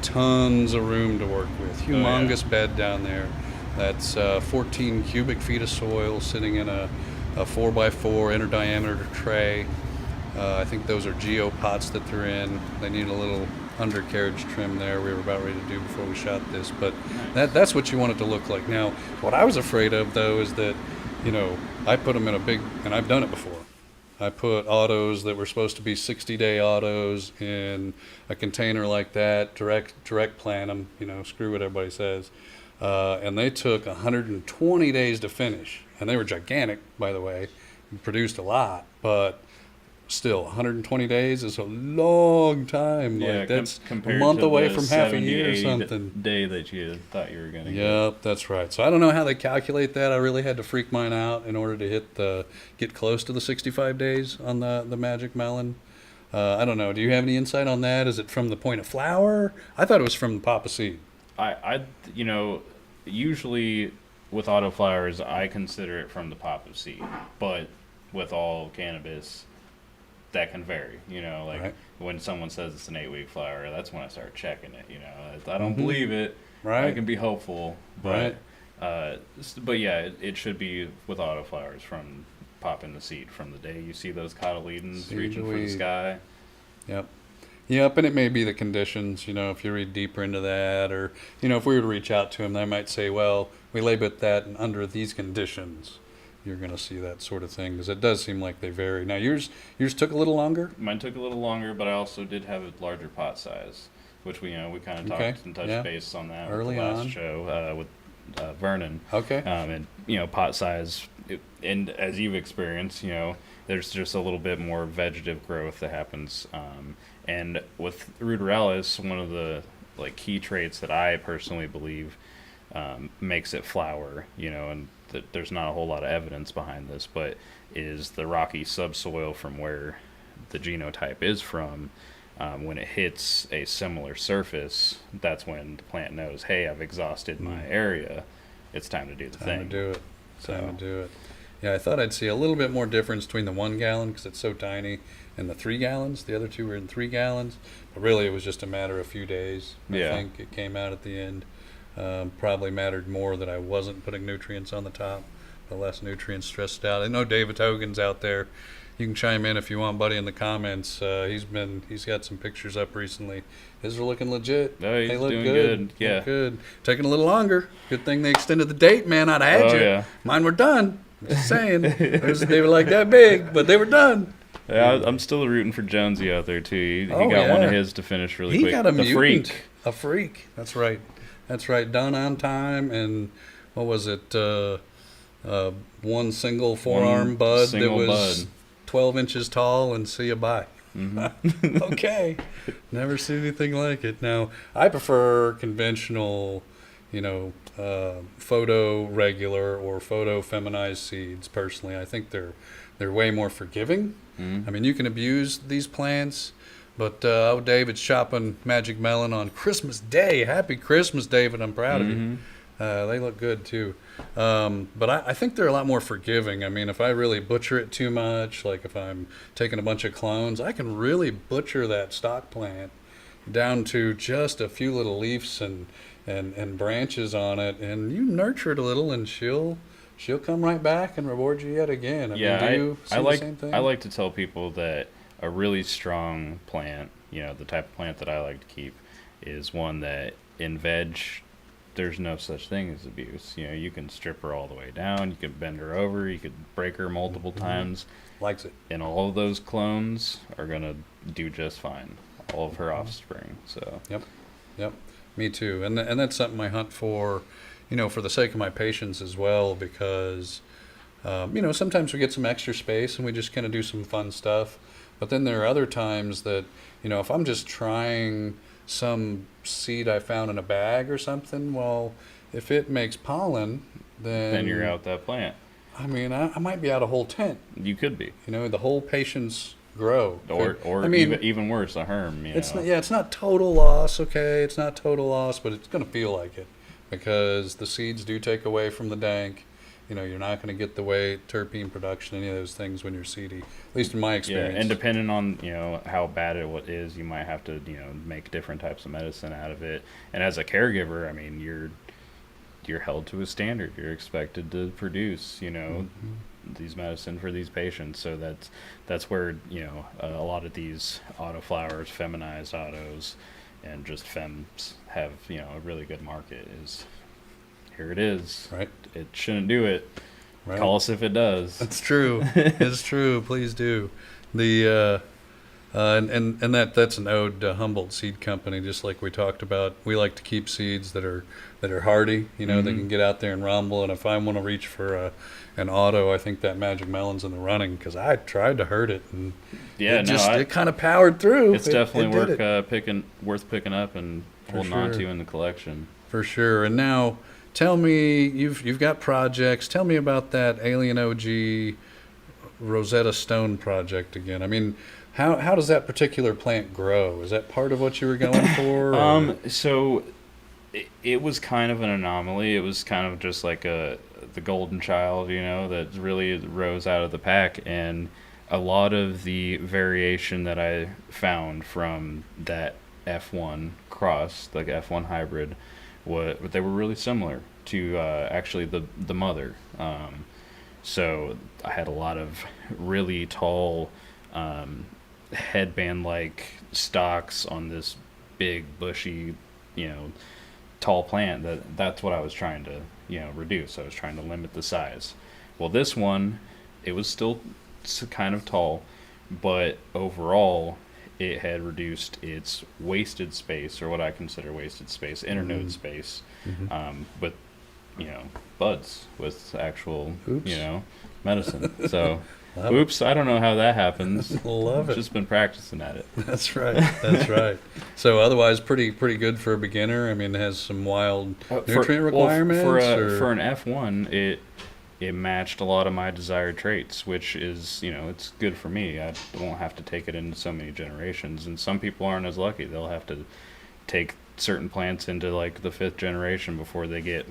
G: tons of room to work with. Humongous bed down there. That's 14 cubic feet of soil sitting in a 4x4 inner diameter tray. I think those are geopots that they're in. They need a little undercarriage trim there we were about ready to do before we shot this, but that's what you want it to look like. Now, what I was afraid of, though, is that I put them in a big, and I've done it before, I put autos that were supposed to be 60-day autos in a container like that, direct plant them, screw what everybody says. And they took 120 days to finish. And they were gigantic, by the way, produced a lot, but still 120 days is a long time.
F: Yeah,
G: like that's a
F: compared
G: month
F: to
G: away
F: the
G: from half a year or
F: 70,
G: something.
F: Day that you thought you were going to get.
G: Yep, that's right. So I don't know how they calculate that. I really had to freak mine out in order to get close to the 65 days on the Magic Melon. I don't know. Do you have any insight on that? Is it from the point of flower? I thought it was from the pop of seed.
F: Usually with autoflowers, I consider it from the pop of seed, but with all cannabis, that can vary.
G: Right.
F: When someone says it's an 8-week flower, that's when I start checking it. I don't believe it.
G: Right.
F: I can be hopeful, but but yeah, it should be with autoflowers from popping the seed from the day you see those cotyledons
G: Seed
F: reaching
G: to
F: for the
G: weed.
F: sky.
G: Yep, and it may be the conditions, if you read deeper into that, or, if we were to reach out to them, they might say, well, we labeled that under these conditions. You're going to see that sort of thing, because it does seem like they vary. Now, yours took a little longer?
F: Mine took a little longer, but I also did have a larger pot size, which we kind of talked and touched base on that
G: Early
F: with the last
G: on.
F: show with Vernon.
G: Okay.
F: And pot size, and as you've experienced, there's just a little bit more vegetative growth that happens. And with ruderalis, one of the key traits that I personally believe makes it flower, and there's not a whole lot of evidence behind this, but is the rocky subsoil from where the genotype is from. When it hits a similar surface, that's when the plant knows, hey, I've exhausted my area. It's time to do the thing.
G: Time to do it. Yeah, I thought I'd see a little bit more difference between the 1 gallon, because it's so tiny, and the 3 gallons. The other two were in 3 gallons. But really, it was just a matter of a few days. I think it came out at the end. Probably mattered more that I wasn't putting nutrients on the top, the less nutrients stressed out. I know David Hogan's out there. You can chime in if you want, buddy, in the comments. He's got some pictures up recently. His are looking legit.
F: Oh, he's
G: they look
F: doing
G: good.
F: good. Yeah.
G: Look good. Taking a little longer. Good thing they extended the date, man. I'd have had you.
F: Yeah.
G: Mine were done. Just saying. They were like that big, but they were done.
F: Yeah, I'm still rooting for Jonesy out there too. He got one of his to finish really
G: He
F: quick.
G: got a
F: the
G: mutant.
F: freak.
G: A freak. That's right. Done on time, and what was it? One single forearm bud that was 12 inches tall, and see you bye.
F: Mm-hmm.
G: Okay. Never seen anything like it. Now, I prefer conventional, photo regular or photo feminized seeds. Personally, I think they're way more forgiving.
F: Mm-hmm.
G: I mean, you can abuse these plants, but David's chopping Magic Melon on Christmas Day. Happy Christmas, David! I'm proud of you. They look good too. But I think they're a lot more forgiving. I mean, if I really butcher it too much, like if I'm taking a bunch of clones, I can really butcher that stock plant down to just a few little leaves and branches on it, and you nurture it a little, and she'll come right back and reward you yet again. I mean, do you see the same thing?
F: I like to tell people that a really strong plant, the type of plant that I like to keep, is one that in veg, there's no such thing as abuse. You can strip her all the way down, you can bend her over, you could break her multiple times.
G: Likes it.
F: And all of those clones are gonna do just fine. All of her offspring. So.
G: Yep. Me too. And that's something I hunt for, for the sake of my patients as well, because, sometimes we get some extra space and we just kind of do some fun stuff. But then there are other times that, if I'm just trying some seed I found in a bag or something, well, if it makes pollen, then
F: you're out that plant.
G: I mean, I might be out a whole tent.
F: You could be.
G: The whole patients grow.
F: Or
G: I mean,
F: even worse, a herm.
G: It's not total loss, okay? It's not total loss, but it's going to feel like it, because the seeds do take away from the dank. You're not going to get the weight, terpene production, any of those things when you're seedy, at least in my experience.
F: Yeah, and depending on, how bad it is, you might have to, make different types of medicine out of it. And as a caregiver, I mean, you're held to a standard. You're expected to produce, these medicine for these patients. So that's where, a lot of these autoflowers, feminized autos, and just femmes have, a really good market. Is here it is.
G: Right.
F: It shouldn't do it,
G: Right.
F: Call us if it does.
G: It's true. It's true. Please do. The and that's an ode to Humboldt Seed Company. Just like we talked about, we like to keep seeds that are hardy. You know, they can get out there and rumble. And if I want to reach for an auto, I think that Magic Melon's in the running, because I tried to hurt it, and it kind of powered through.
F: It's definitely worth picking up and holding on to in the collection.
G: For sure. And now, tell me, you've got projects. Tell me about that Alien OG Rosetta Stone project again. I mean, how does that particular plant grow? Is that part of what you were going for?
F: So it was kind of an anomaly. It was kind of just like the golden child, you know, that really rose out of the pack. And a lot of the variation that I found from that F1 cross, like F1 hybrid, they were really similar to actually the mother. So I had a lot of really tall headband-like stalks on this big, bushy, you know, tall plant. That's what I was trying to, you know, reduce. I was trying to limit the size. Well, this one, it was still kind of tall, but overall, it had reduced its wasted space, or what I consider wasted space, internode space, with, you know, buds with actual, you know, medicine. So, oops, I don't know how that happens.
G: Love it.
F: Just been practicing at it.
G: That's right. That's right. So otherwise, pretty good for a beginner. I mean, it has some wild nutrient requirements.
F: For an F1, it matched a lot of my desired traits, which is, you know, it's good for me. I won't have to take it into so many generations. And some people aren't as lucky. They'll have to take certain plants into like the 5th generation before they get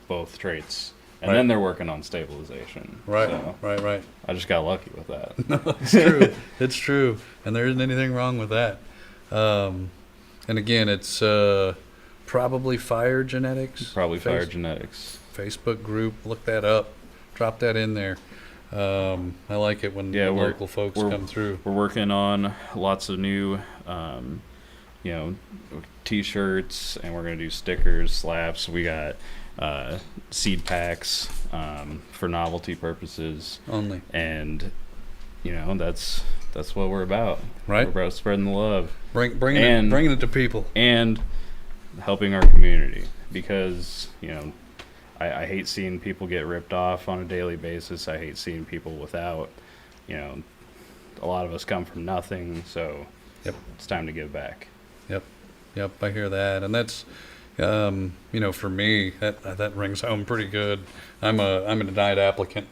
F: both traits. And then they're working on stabilization.
G: Right,
F: so
G: right.
F: I just got lucky with that.
G: No, it's true. It's true. And there isn't anything wrong with that. And again, it's Probably Fire Genetics.
F: Probably Fire Genetics.
G: Facebook group. Look that up. Drop that in there. I like it when local folks come through.
F: We're working on lots of new, you know, T-shirts, and we're going to do stickers, slaps. We got seed packs for novelty purposes
G: only,
F: and you know that's what we're about.
G: Right,
F: we're about spreading the love,
G: bringing it to people,
F: and helping our community, because you know I hate seeing people get ripped off on a daily basis. I hate seeing people without, you know, a lot of us come from nothing, so it's time to give back.
G: Yep, I hear that, and that's. You know, for me, that rings home pretty good. I'm a denied applicant.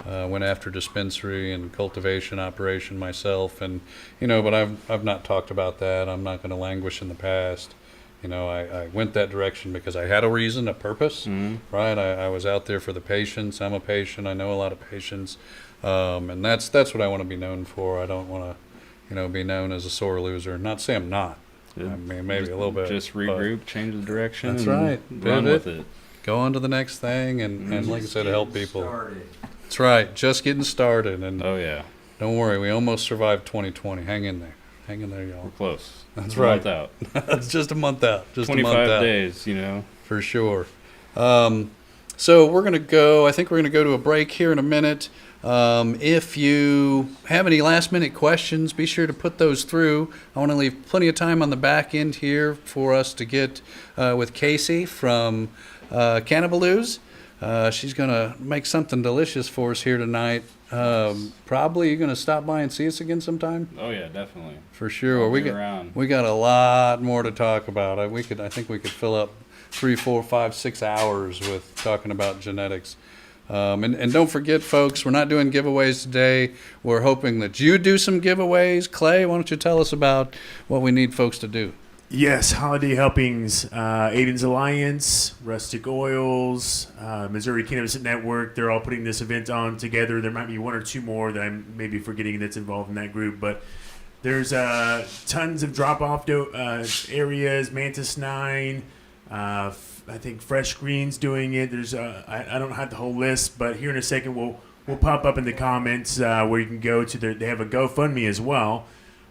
G: Went after dispensary and cultivation operation myself, and you know, but I've not talked about that. I'm not going to languish in the past. You know, I went that direction because I had a reason, a purpose, right? I was out there for the patients. I'm a patient. I know a lot of patients, and that's what I want to be known for. I don't want to, you know, be known as a sore loser. Not to say I'm not. I mean, maybe a little bit.
F: Just regroup, change the direction.
G: That's
F: and
G: right.
F: Run with it.
G: Go on to the next thing, and like I said, help people. That's right. Just getting started. And
F: oh yeah.
G: Don't worry, we almost survived 2020. Hang in there, y'all.
F: We're close.
G: That's
F: right.
G: A month out. It's just a month out. Just
F: 25
G: a month out.
F: days, you know.
G: For sure. So we're gonna go. I think we're gonna go to a break here in a minute. If you have any last-minute questions, be sure to put those through. I want to leave plenty of time on the back end here for us to get with Casey from Canna Belew's. She's going to make something delicious for us here tonight. Probably you're going to stop by and see us again sometime?
F: Oh, yeah, definitely.
G: For sure. We got a lot more to talk about. I think we could fill up 3, 4, 5, 6 hours with talking about genetics. And don't forget, folks, we're not doing giveaways today. We're hoping that you do some giveaways. Clay, why don't you tell us about what we need folks to do?
E: Yes, holiday helpings, Aiden's Alliance, Rustic Oils, Missouri Cannabis Network. They're all putting this event on together. There might be 1 or 2 more that I'm maybe forgetting that's involved in that group. But there's tons of drop-off areas, Mantis 9, I think Fresh Green's doing it. There's I don't have the whole list, but here in a second we'll pop up in the comments where you can go to they have a GoFundMe as well.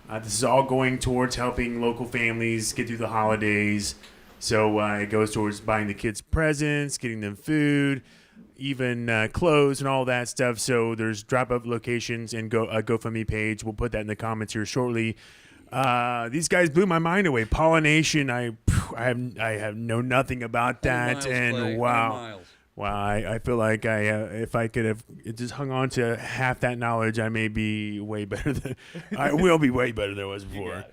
E: This is all going towards helping local families get through the holidays. So it goes towards buying the kids presents, getting them food, even clothes and all that stuff. So there's drop-off locations and GoFundMe page. We'll put that in the comments here shortly. These guys blew my mind away. Pollination, I have know nothing about that, and wow. Wow, I feel like if I could have just hung on to half that knowledge, I may be way better than I will be way better than I was before.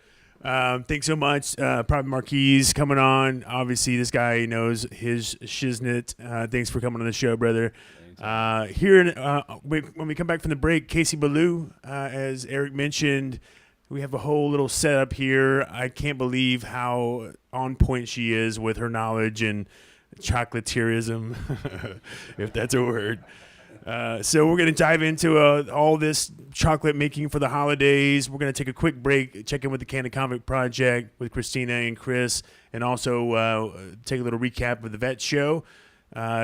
E: Thanks so much. Probably Marquez coming on. Obviously, this guy knows his shiznit. Thanks for coming on the show, brother. When we come back from the break, Casey Belew, as Eric mentioned, we have a whole little setup here. I can't believe how on point she is with her knowledge and chocolateirism, if that's a word. So we're going to dive into all this chocolate making for the holidays. We're going to take a quick break, check in with the Canna Convict Project with Christina and Chris, and also take a little recap of the vet show.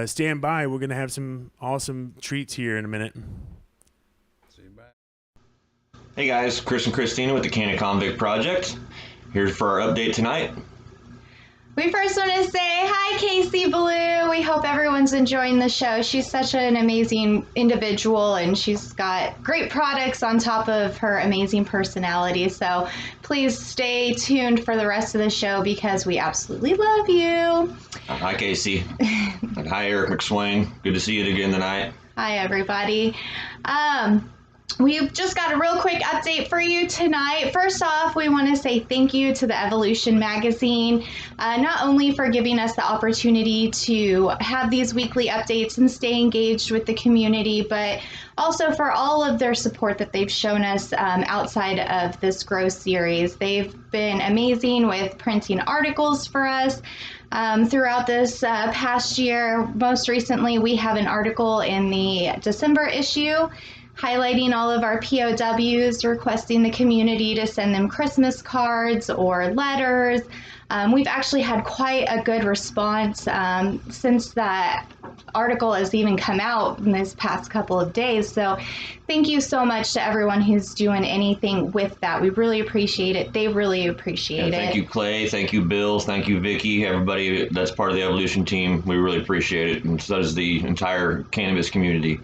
E: Stand by. We're going to have some awesome treats here in a minute.
G: See you back.
H: Hey guys, Chris and Christina with the Canna Convict Project. Here for our update tonight.
I: We first want to say hi, Casey Belew. We hope everyone's enjoying the show. She's such an amazing individual, and she's got great products on top of her amazing personality. So please stay tuned for the rest of the show because we absolutely love you.
H: Hi Casey. And hi Eric McSwain. Good to see you again tonight.
I: Hi, everybody. We've just got a real quick update for you tonight. First off, we want to say thank you to the Evolution magazine, not only for giving us the opportunity to have these weekly updates and stay engaged with the community, but also for all of their support that they've shown us outside of this Grow series. They've been amazing with printing articles for us throughout this past year. Most recently, we have an article in the December issue highlighting all of our POWs, requesting the community to send them Christmas cards or letters. We've actually had quite a good response since that article has even come out in this past couple of days. So thank you so much to everyone who's doing anything with that. We really appreciate it. They really appreciate it.
H: Thank you, Clay. Thank you, Bill. Thank you, Vicky. Everybody that's part of the Evolution team. We really appreciate it. And so does the entire cannabis community.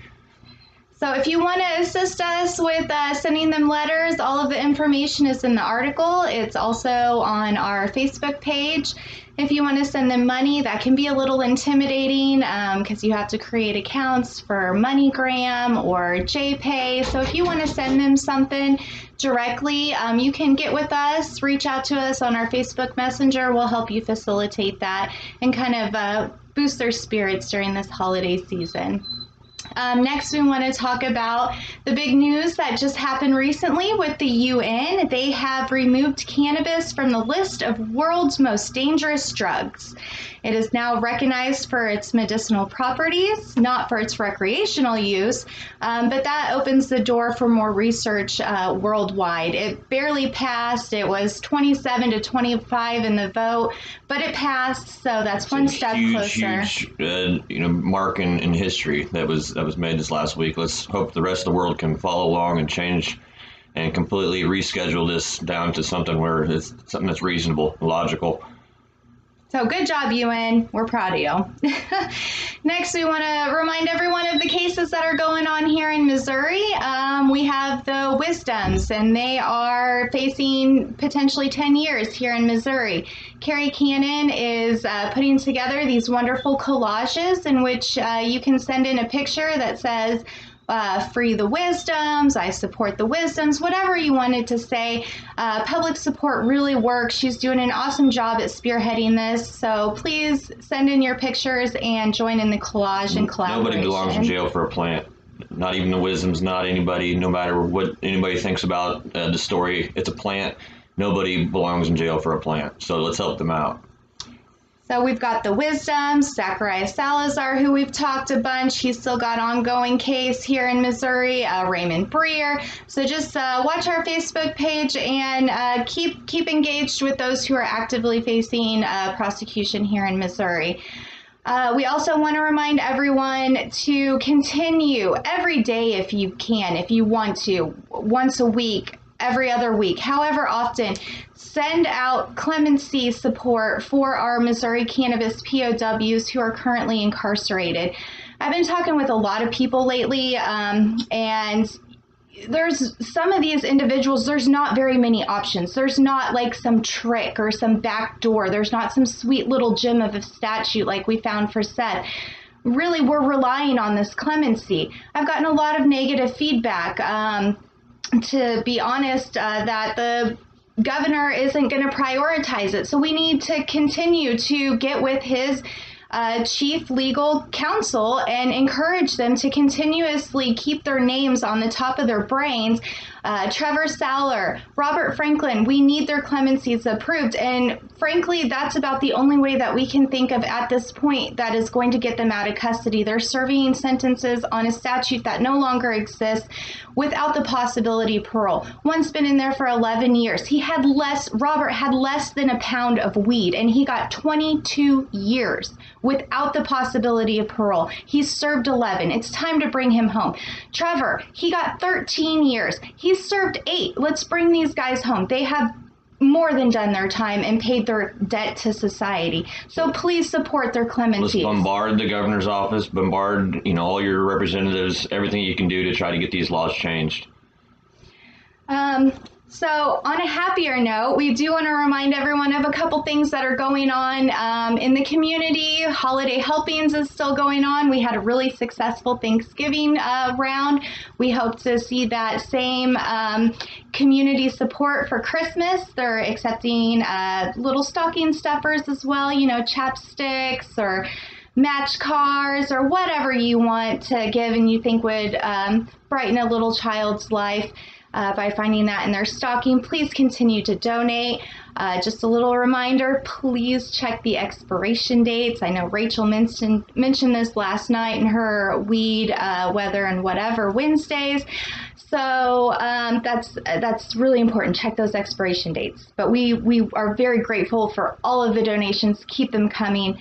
I: So if you want to assist us with sending them letters, all of the information is in the article. It's also on our Facebook page. If you want to send them money, that can be a little intimidating because you have to create accounts for MoneyGram or JPay. So if you want to send them something directly, you can get with us, reach out to us on our Facebook Messenger. We'll help you facilitate that and kind of boost their spirits during this holiday season. Next, we want to talk about the big news that just happened recently with the UN. They have removed cannabis from the list of world's most dangerous drugs. It is now recognized for its medicinal properties, not for its recreational use, but that opens the door for more research worldwide. It barely passed. It was 27 to 25 in the vote, but it passed, so that's one step closer.
H: Huge, mark in history that was made this last week. Let's hope the rest of the world can follow along and change and completely reschedule this down to something where it's something that's reasonable, logical.
I: So good job, UN. We're proud of you. Next, we want to remind everyone of the cases that are going on here in Missouri. We have the Wisdoms, and they are facing potentially 10 years here in Missouri. Carrie Cannon is putting together these wonderful collages in which you can send in a picture that says, free the Wisdoms, I support the Wisdoms, whatever you wanted to say. Public support really works. She's doing an awesome job at spearheading this. So please send in your pictures and join in the collage and collaboration.
H: Nobody belongs in jail for a plant. Not even the Wisdoms, not anybody, no matter what anybody thinks about the story. It's a plant. Nobody belongs in jail for a plant. So let's help them out.
I: So we've got the Wisdoms, Zachariah Salazar, who we've talked a bunch. He's still got ongoing case here in Missouri, Raymond Breer. So just watch our Facebook page and keep engaged with those who are actively facing prosecution here in Missouri. We also want to remind everyone to continue every day if you can, if you want to, once a week, every other week, however often, send out clemency support for our Missouri cannabis POWs who are currently incarcerated. I've been talking with a lot of people lately, and there's some of these individuals, there's not very many options. There's not like some trick or some back door. There's not some sweet little gem of a statute like we found for Seth. Really, we're relying on this clemency. I've gotten a lot of negative feedback, to be honest, that the governor isn't going to prioritize it. So we need to continue to get with his chief legal counsel and encourage them to continuously keep their names on the top of their brains. Trevor Sauer, Robert Franklin, we need their clemencies approved. And frankly, that's about the only way that we can think of at this point that is going to get them out of custody. They're serving sentences on a statute that no longer exists without the possibility of parole. One's been in there for 11 years. Robert had less than a pound of weed, and he got 22 years without the possibility of parole. He's served 11. It's time to bring him home. Trevor, he got 13 years. He's served 8. Let's bring these guys home. They have more than done their time and paid their debt to society. So please support their clemency.
H: Let's bombard the governor's office, bombard, all your representatives, everything you can do to try to get these laws changed.
I: So on a happier note, we do want to remind everyone of a couple things that are going on in the community. Holiday Helpings is still going on. We had a really successful Thanksgiving round. We hope to see that same community support for Christmas. They're accepting little stocking stuffers as well, chapsticks or match cars or whatever you want to give and you think would brighten a little child's life. By finding that in their stocking. Please continue to donate. Just a little reminder, please check the expiration dates. I know Rachel mentioned this last night in her weed, weather, and whatever Wednesdays. So that's really important. Check those expiration dates. But we are very grateful for all of the donations. Keep them coming.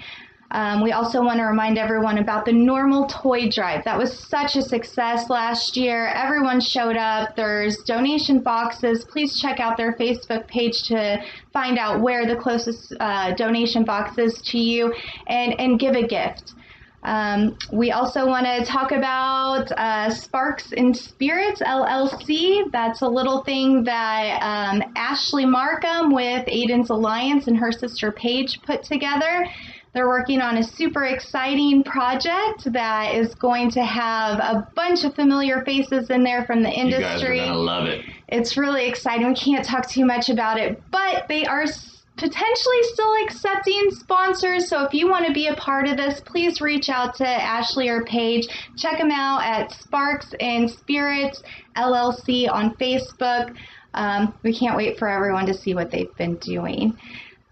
I: We also want to remind everyone about the Normal Toy Drive. That was such a success last year. Everyone showed up. There's donation boxes. Please check out their Facebook page to find out where the closest donation box is to you and give a gift. We also want to talk about Sparks and Spirits, LLC. That's a little thing that Ashley Markham with Aiden's Alliance and her sister Paige put together. They're working on a super exciting project that is going to have a bunch of familiar faces in there from the industry.
H: You guys are going to love it.
I: It's really exciting. We can't talk too much about it, but they are potentially still accepting sponsors. So if you want to be a part of this, please reach out to Ashley or Paige. Check them out at Sparks and Spirits LLC on Facebook. We can't wait for everyone to see what they've been doing.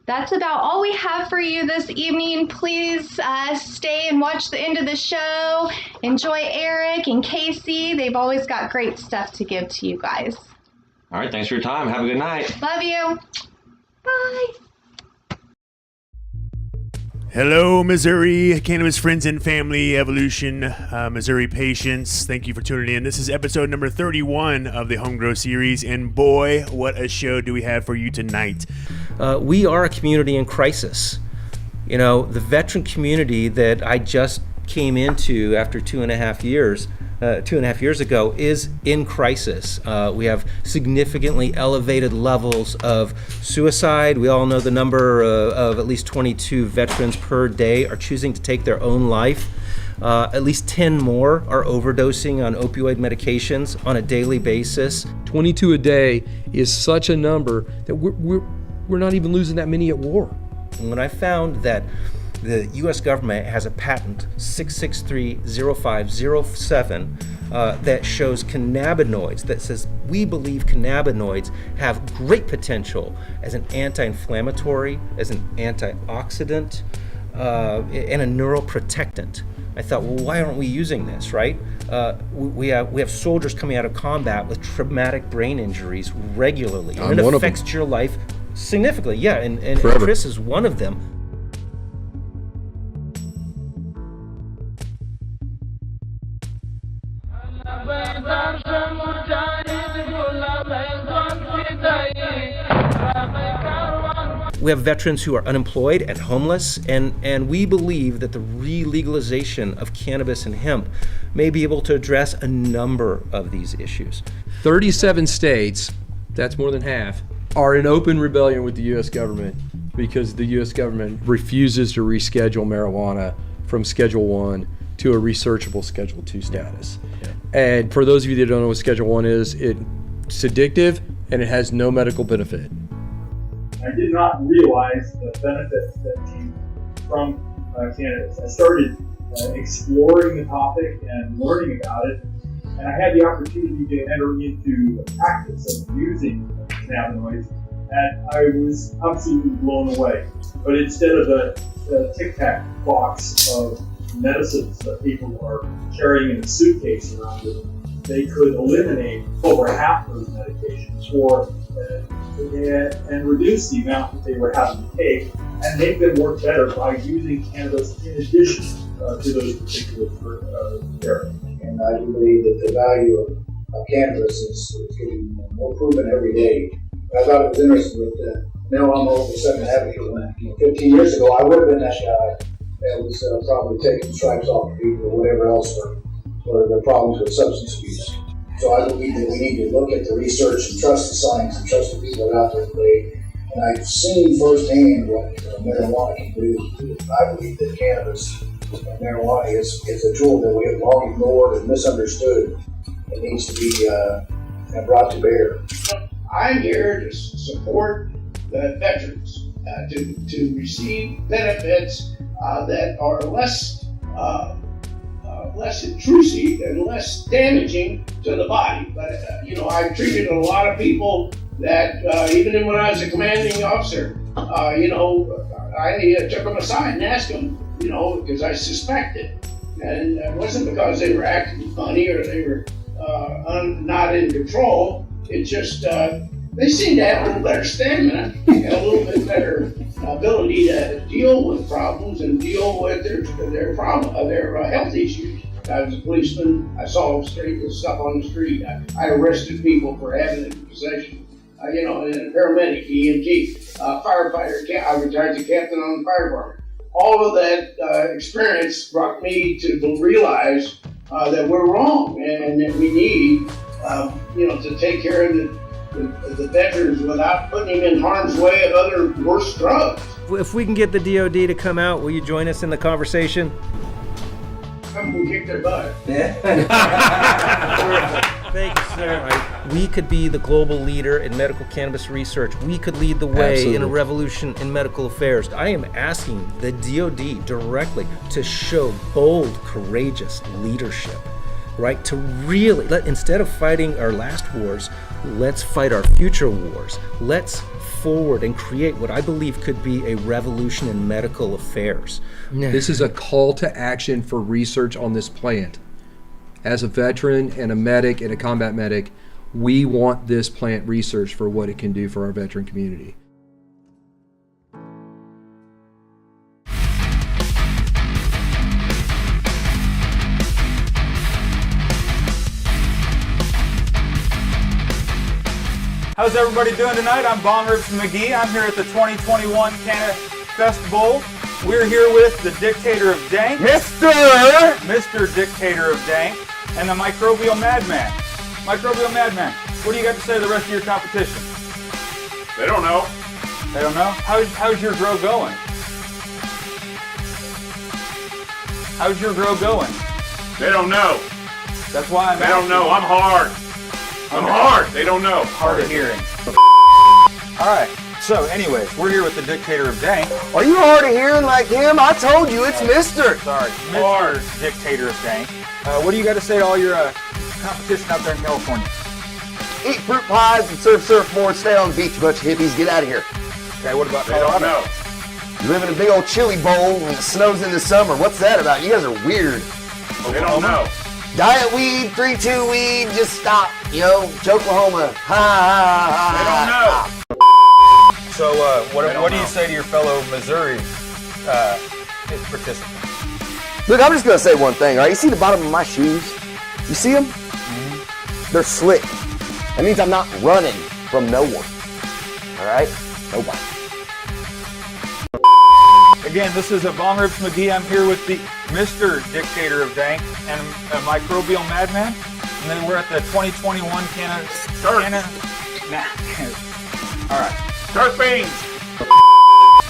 I: That's about all we have for you this evening. Please stay and watch the end of the show. Enjoy Eric and Casey. They've always got great stuff to give to you guys.
H: All right, thanks for your time. Have a good night.
I: Love you. Bye.
E: Hello, Missouri cannabis friends and family, Evolution, Missouri patients. Thank you for tuning in. This is episode number 31 of the Home Grow series, and boy, what a show do we have for you tonight.
J: We are a community in crisis. The veteran community that I just came into after 2.5 years ago is in crisis. We have significantly elevated levels of suicide. We all know the number of at least 22 veterans per day are choosing to take their own life. At least 10 more are overdosing on opioid medications on a daily basis.
K: 22 a day is such a number that we're not even losing that many at war.
J: And when I found that the U.S. government has a patent, 6630507, that shows cannabinoids, that says we believe cannabinoids have great potential as an anti-inflammatory, as an antioxidant, and a neuroprotectant. I thought, well, why aren't we using this, right? We have soldiers coming out of combat with traumatic brain injuries regularly. And it affects your life significantly, yeah, and Chris is one of them. We have veterans who are unemployed and homeless, and we believe that the re-legalization of cannabis and hemp may be able to address a number of these issues.
K: 37 states, that's more than half, are in open rebellion with the U.S. government because the U.S. government refuses to reschedule marijuana from Schedule 1 to a researchable Schedule 2 status. And for those of you that don't know what Schedule 1 is, it's addictive and it has no medical benefit.
L: I did not realize the benefits that came from cannabis. I started exploring the topic and learning about it, and I had the opportunity to enter into the practice of using cannabinoids, and I was absolutely blown away. But instead of the Tic-Tac box of medicines that people are carrying in a suitcase around with them, they could eliminate over half those medications and reduce the amount that they were having to take and make them work better by using cannabis in addition to those particular therapies.
M: And I do believe that the value of cannabis is getting more proven every day. I thought it was interesting that now I'm over 7 advocate when 15 years ago I would have been that guy that was probably taking stripes off of people or whatever else for the problems with substance abuse. So I believe that we need to look at the research and trust the science and trust the people that are out there today. And I've seen firsthand what marijuana can do. I believe that cannabis and marijuana is a tool that we have long ignored and misunderstood. It needs to be brought to bear.
N: I'm here to support the veterans to receive benefits that are less intrusive and less damaging to the body. But I've treated a lot of people that even when I was a commanding officer, I took them aside and asked them, because I suspected, and it wasn't because they were acting funny or they were not in control. It's just they seem to have a little better stamina and a little bit better ability to deal with problems and deal with their health issues. I was a policeman. I saw stuff on the street. I arrested people for having it in possession. And a paramedic, EMT, firefighter. I retired as a captain on the fire department. All of that experience brought me to realize that we're wrong and that we need, to take care of the veterans without putting them in harm's way of other worse drugs.
J: If we can get the DOD to come out, will you join us in the conversation?
N: Come and kick their butt.
J: Thank you, sir. We could be the global leader in medical cannabis research. We could lead the way in a revolution in medical affairs. I am asking the DOD directly to show bold, courageous leadership, right? To really, instead of fighting our last wars, let's fight our future wars. Let's forward and create what I believe could be a revolution in medical affairs.
K: This is a call to action for research on this plant. As a veteran and a medic and a combat medic, we want this plant researched for what it can do for our veteran community.
O: How's everybody doing tonight? I'm Bon Ribs McGee. I'm here at the 2021 Cannabis Bowl. We're here with the Dictator of Dank, Mr. Dictator of Dank, and the Microbial Madman. Microbial Madman, what do you got to say to the rest of your competition?
P: They don't know.
O: They don't know? How's your grow going? How's your grow going?
P: They don't know.
O: That's why I'm
P: They don't know. I'm hard. I'm hard. They don't know.
O: Hard of hearing. All right. So, anyways, we're here with the Dictator of Dank.
Q: Are you hard of hearing like him? I told you, it's Mister.
O: Sorry, Mr. Dictator of Dank. What do you got to say to all your competition out there in California?
Q: Eat fruit pies and surf surfboards, stay on the beach, a bunch of hippies, get out of here.
O: Okay, what about
P: They don't know.
Q: You live in a big old chili bowl and it snows in the summer. What's that about? You guys are weird.
P: They don't know.
Q: Diet weed, 3-2 weed, just stop, Oklahoma. Ha, ha, ha,
O: They don't know. So, what do you say to your fellow Missouri participants?
Q: Look, I'm just going to say one thing, all right? You see the bottom of my shoes? You see them? Mm-hmm. They're slick. That means I'm not running from no one, all right? Nobody.
O: Again, this is a Bong Rips McGee. I'm here with the Mr. Dictator of Dank and a microbial madman. And then we're at the 2021 Canna. All right.
P: Terpenes.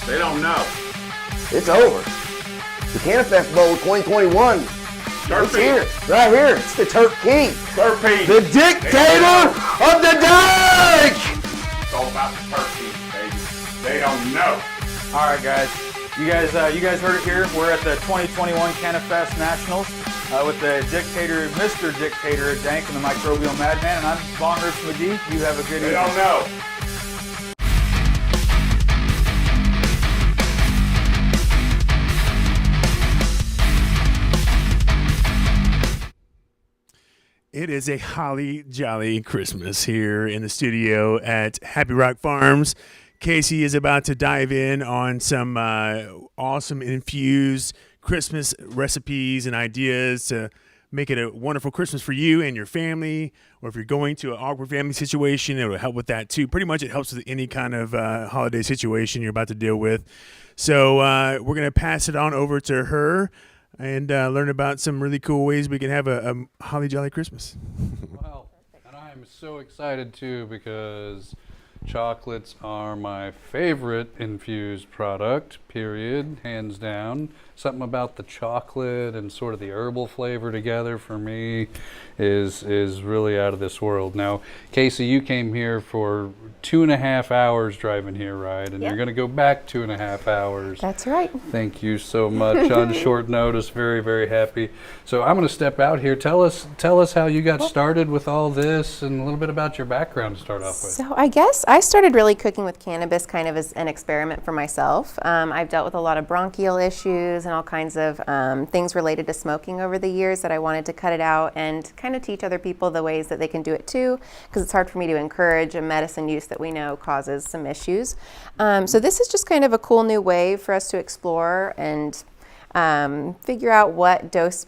P: They don't know.
Q: It's over. The Cannabis Bowl 2021. It's here, right here. It's the Turk King.
P: Terpenes.
Q: The dictator of the dank.
P: It's all about the terpenes, baby. They don't know.
O: All right, guys. You guys heard it here. We're at the 2021 Cannabis Nationals with the dictator, Mr. Dictator of Dank and the Microbial Madman, and I'm Bong Rips McGee. You have a good evening.
P: They don't know.
E: It is a holly jolly Christmas here in the studio at Happy Rock Farms. Casey is about to dive in on some awesome infused Christmas recipes and ideas to make it a wonderful Christmas for you and your family, or if you're going to an awkward family situation, it will help with that too. Pretty much it helps with any kind of holiday situation you're about to deal with. So we're going to pass it on over to her and learn about some really cool ways we can have a holly jolly Christmas.
G: Well, and I'm so excited too because chocolates are my favorite infused product, period, hands down. Something about the chocolate and sort of the herbal flavor together for me is really out of this world. Now, Casey, you came here for 2.5 hours driving here, right? And
R: Yep.
G: you're going to go back 2.5 hours.
R: That's right.
G: Thank you so much on short notice. Very, very happy. So I'm going to step out here. Tell us how you got started with all this and a little bit about your background to start off with.
R: So I guess I started really cooking with cannabis kind of as an experiment for myself. I've dealt with a lot of bronchial issues and all kinds of things related to smoking over the years that I wanted to cut it out and kind of teach other people the ways that they can do it too, because it's hard for me to encourage a medicine use that we know causes some issues. So this is just kind of a cool new way for us to explore and figure out what dose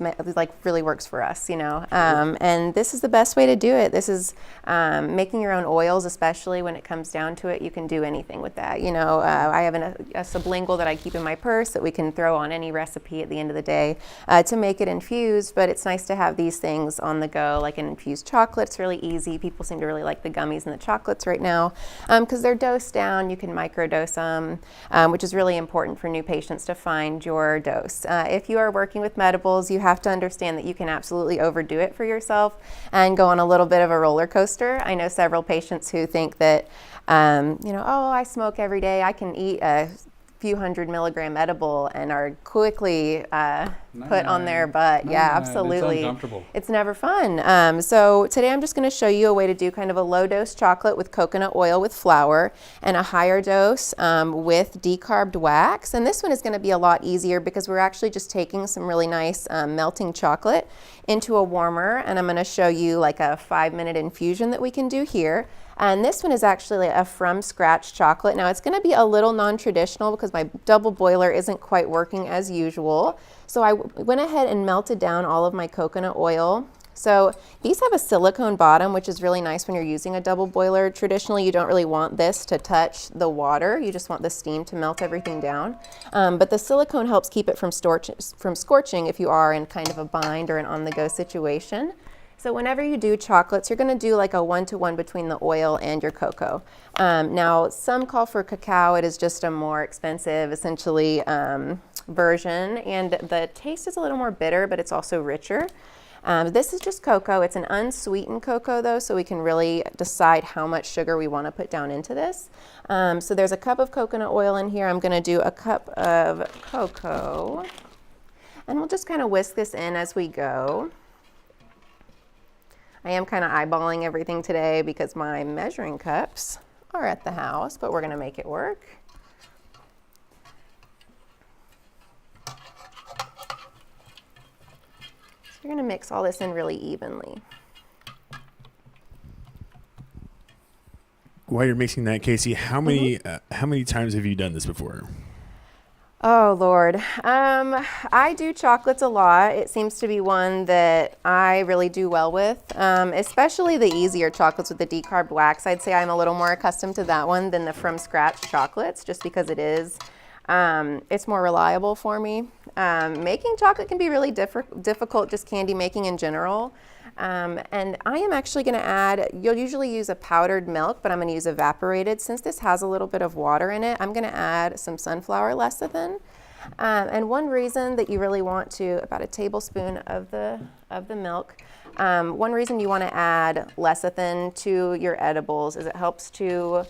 R: really works for us, you know. And this is the best way to do it. This is making your own oils, especially when it comes down to it. You can do anything with that. You know, I have a sublingual that I keep in my purse that we can throw on any recipe at the end of the day to make it infused. But it's nice to have these things on the go, like an infused chocolate. It's really easy. People seem to really like the gummies and the chocolates right now because they're dosed down. You can microdose them, which is really important for new patients to find your dose. If you are working with medibles, you have to understand that you can absolutely overdo it for yourself and go on a little bit of a roller coaster. I know several patients who think that, you know, oh, I smoke every day, I can eat a few 100-milligram edible and are quickly put on their butt. Yeah, absolutely.
G: It's uncomfortable.
R: It's never fun. So today I'm just going to show you a way to do kind of a low dose chocolate with coconut oil with flour and a higher dose with decarbed wax. And this one is going to be a lot easier because we're actually just taking some really nice melting chocolate into a warmer, and I'm going to show you like a 5-minute infusion that we can do here. And this one is actually a from scratch chocolate. Now it's going to be a little non-traditional because my double boiler isn't quite working as usual. So I went ahead and melted down all of my coconut oil. So these have a silicone bottom, which is really nice when you're using a double boiler. Traditionally, you don't really want this to touch the water. You just want the steam to melt everything down. But the silicone helps keep it from scorching if you are in kind of a bind or an on-the-go situation. So whenever you do chocolates, you're going to do like a 1-to-1 between the oil and your cocoa. Now, some call for cacao. It is just a more expensive, essentially, version. And the taste is a little more bitter, but it's also richer. This is just cocoa. It's an unsweetened cocoa, though, so we can really decide how much sugar we want to put down into this. So there's a cup of coconut oil in here. I'm going to do a cup of cocoa. And we'll just kind of whisk this in as we go. I am kind of eyeballing everything today because my measuring cups are at the house, but we're going to make it work. So you're going to mix all this in really evenly.
E: While you're mixing that, Casey, how many times have you done this before?
R: Oh, Lord. I do chocolates a lot. It seems to be one that I really do well with, especially the easier chocolates with the decarbed wax. I'd say I'm a little more accustomed to that one than the from scratch chocolates, just because it is It's more reliable for me. Making chocolate can be really difficult, just candy making in general. And I am actually going to add, you'll usually use a powdered milk, but I'm going to use evaporated. Since this has a little bit of water in it, I'm going to add some sunflower lecithin. And one reason that you really want to, about a tablespoon of the milk, one reason you want to add lecithin to your edibles is it helps to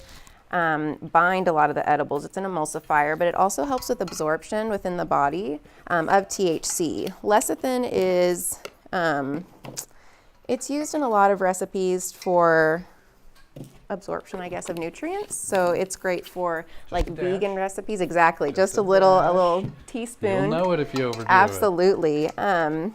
R: bind a lot of the edibles. It's an emulsifier, but it also helps with absorption within the body of THC. Lecithin is, it's used in a lot of recipes for absorption, I guess, of nutrients. So it's great for like vegan recipes. Exactly. Just a little teaspoon.
G: You'll know it if you overdo
R: Absolutely. It.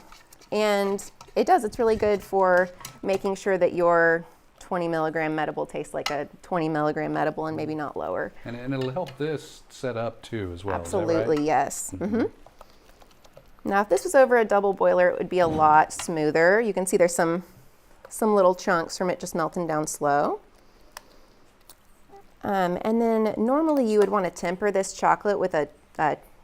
R: And it does. It's really good for making sure that your 20 milligram medible tastes like a 20 milligram medible and maybe not lower.
G: And it'll help this set up too as well.
R: Absolutely,
G: right?
R: yes. Now, if this was over a double boiler, it would be a lot smoother. You can see there's some little chunks from it just melting down slow. And then normally you would want to temper this chocolate with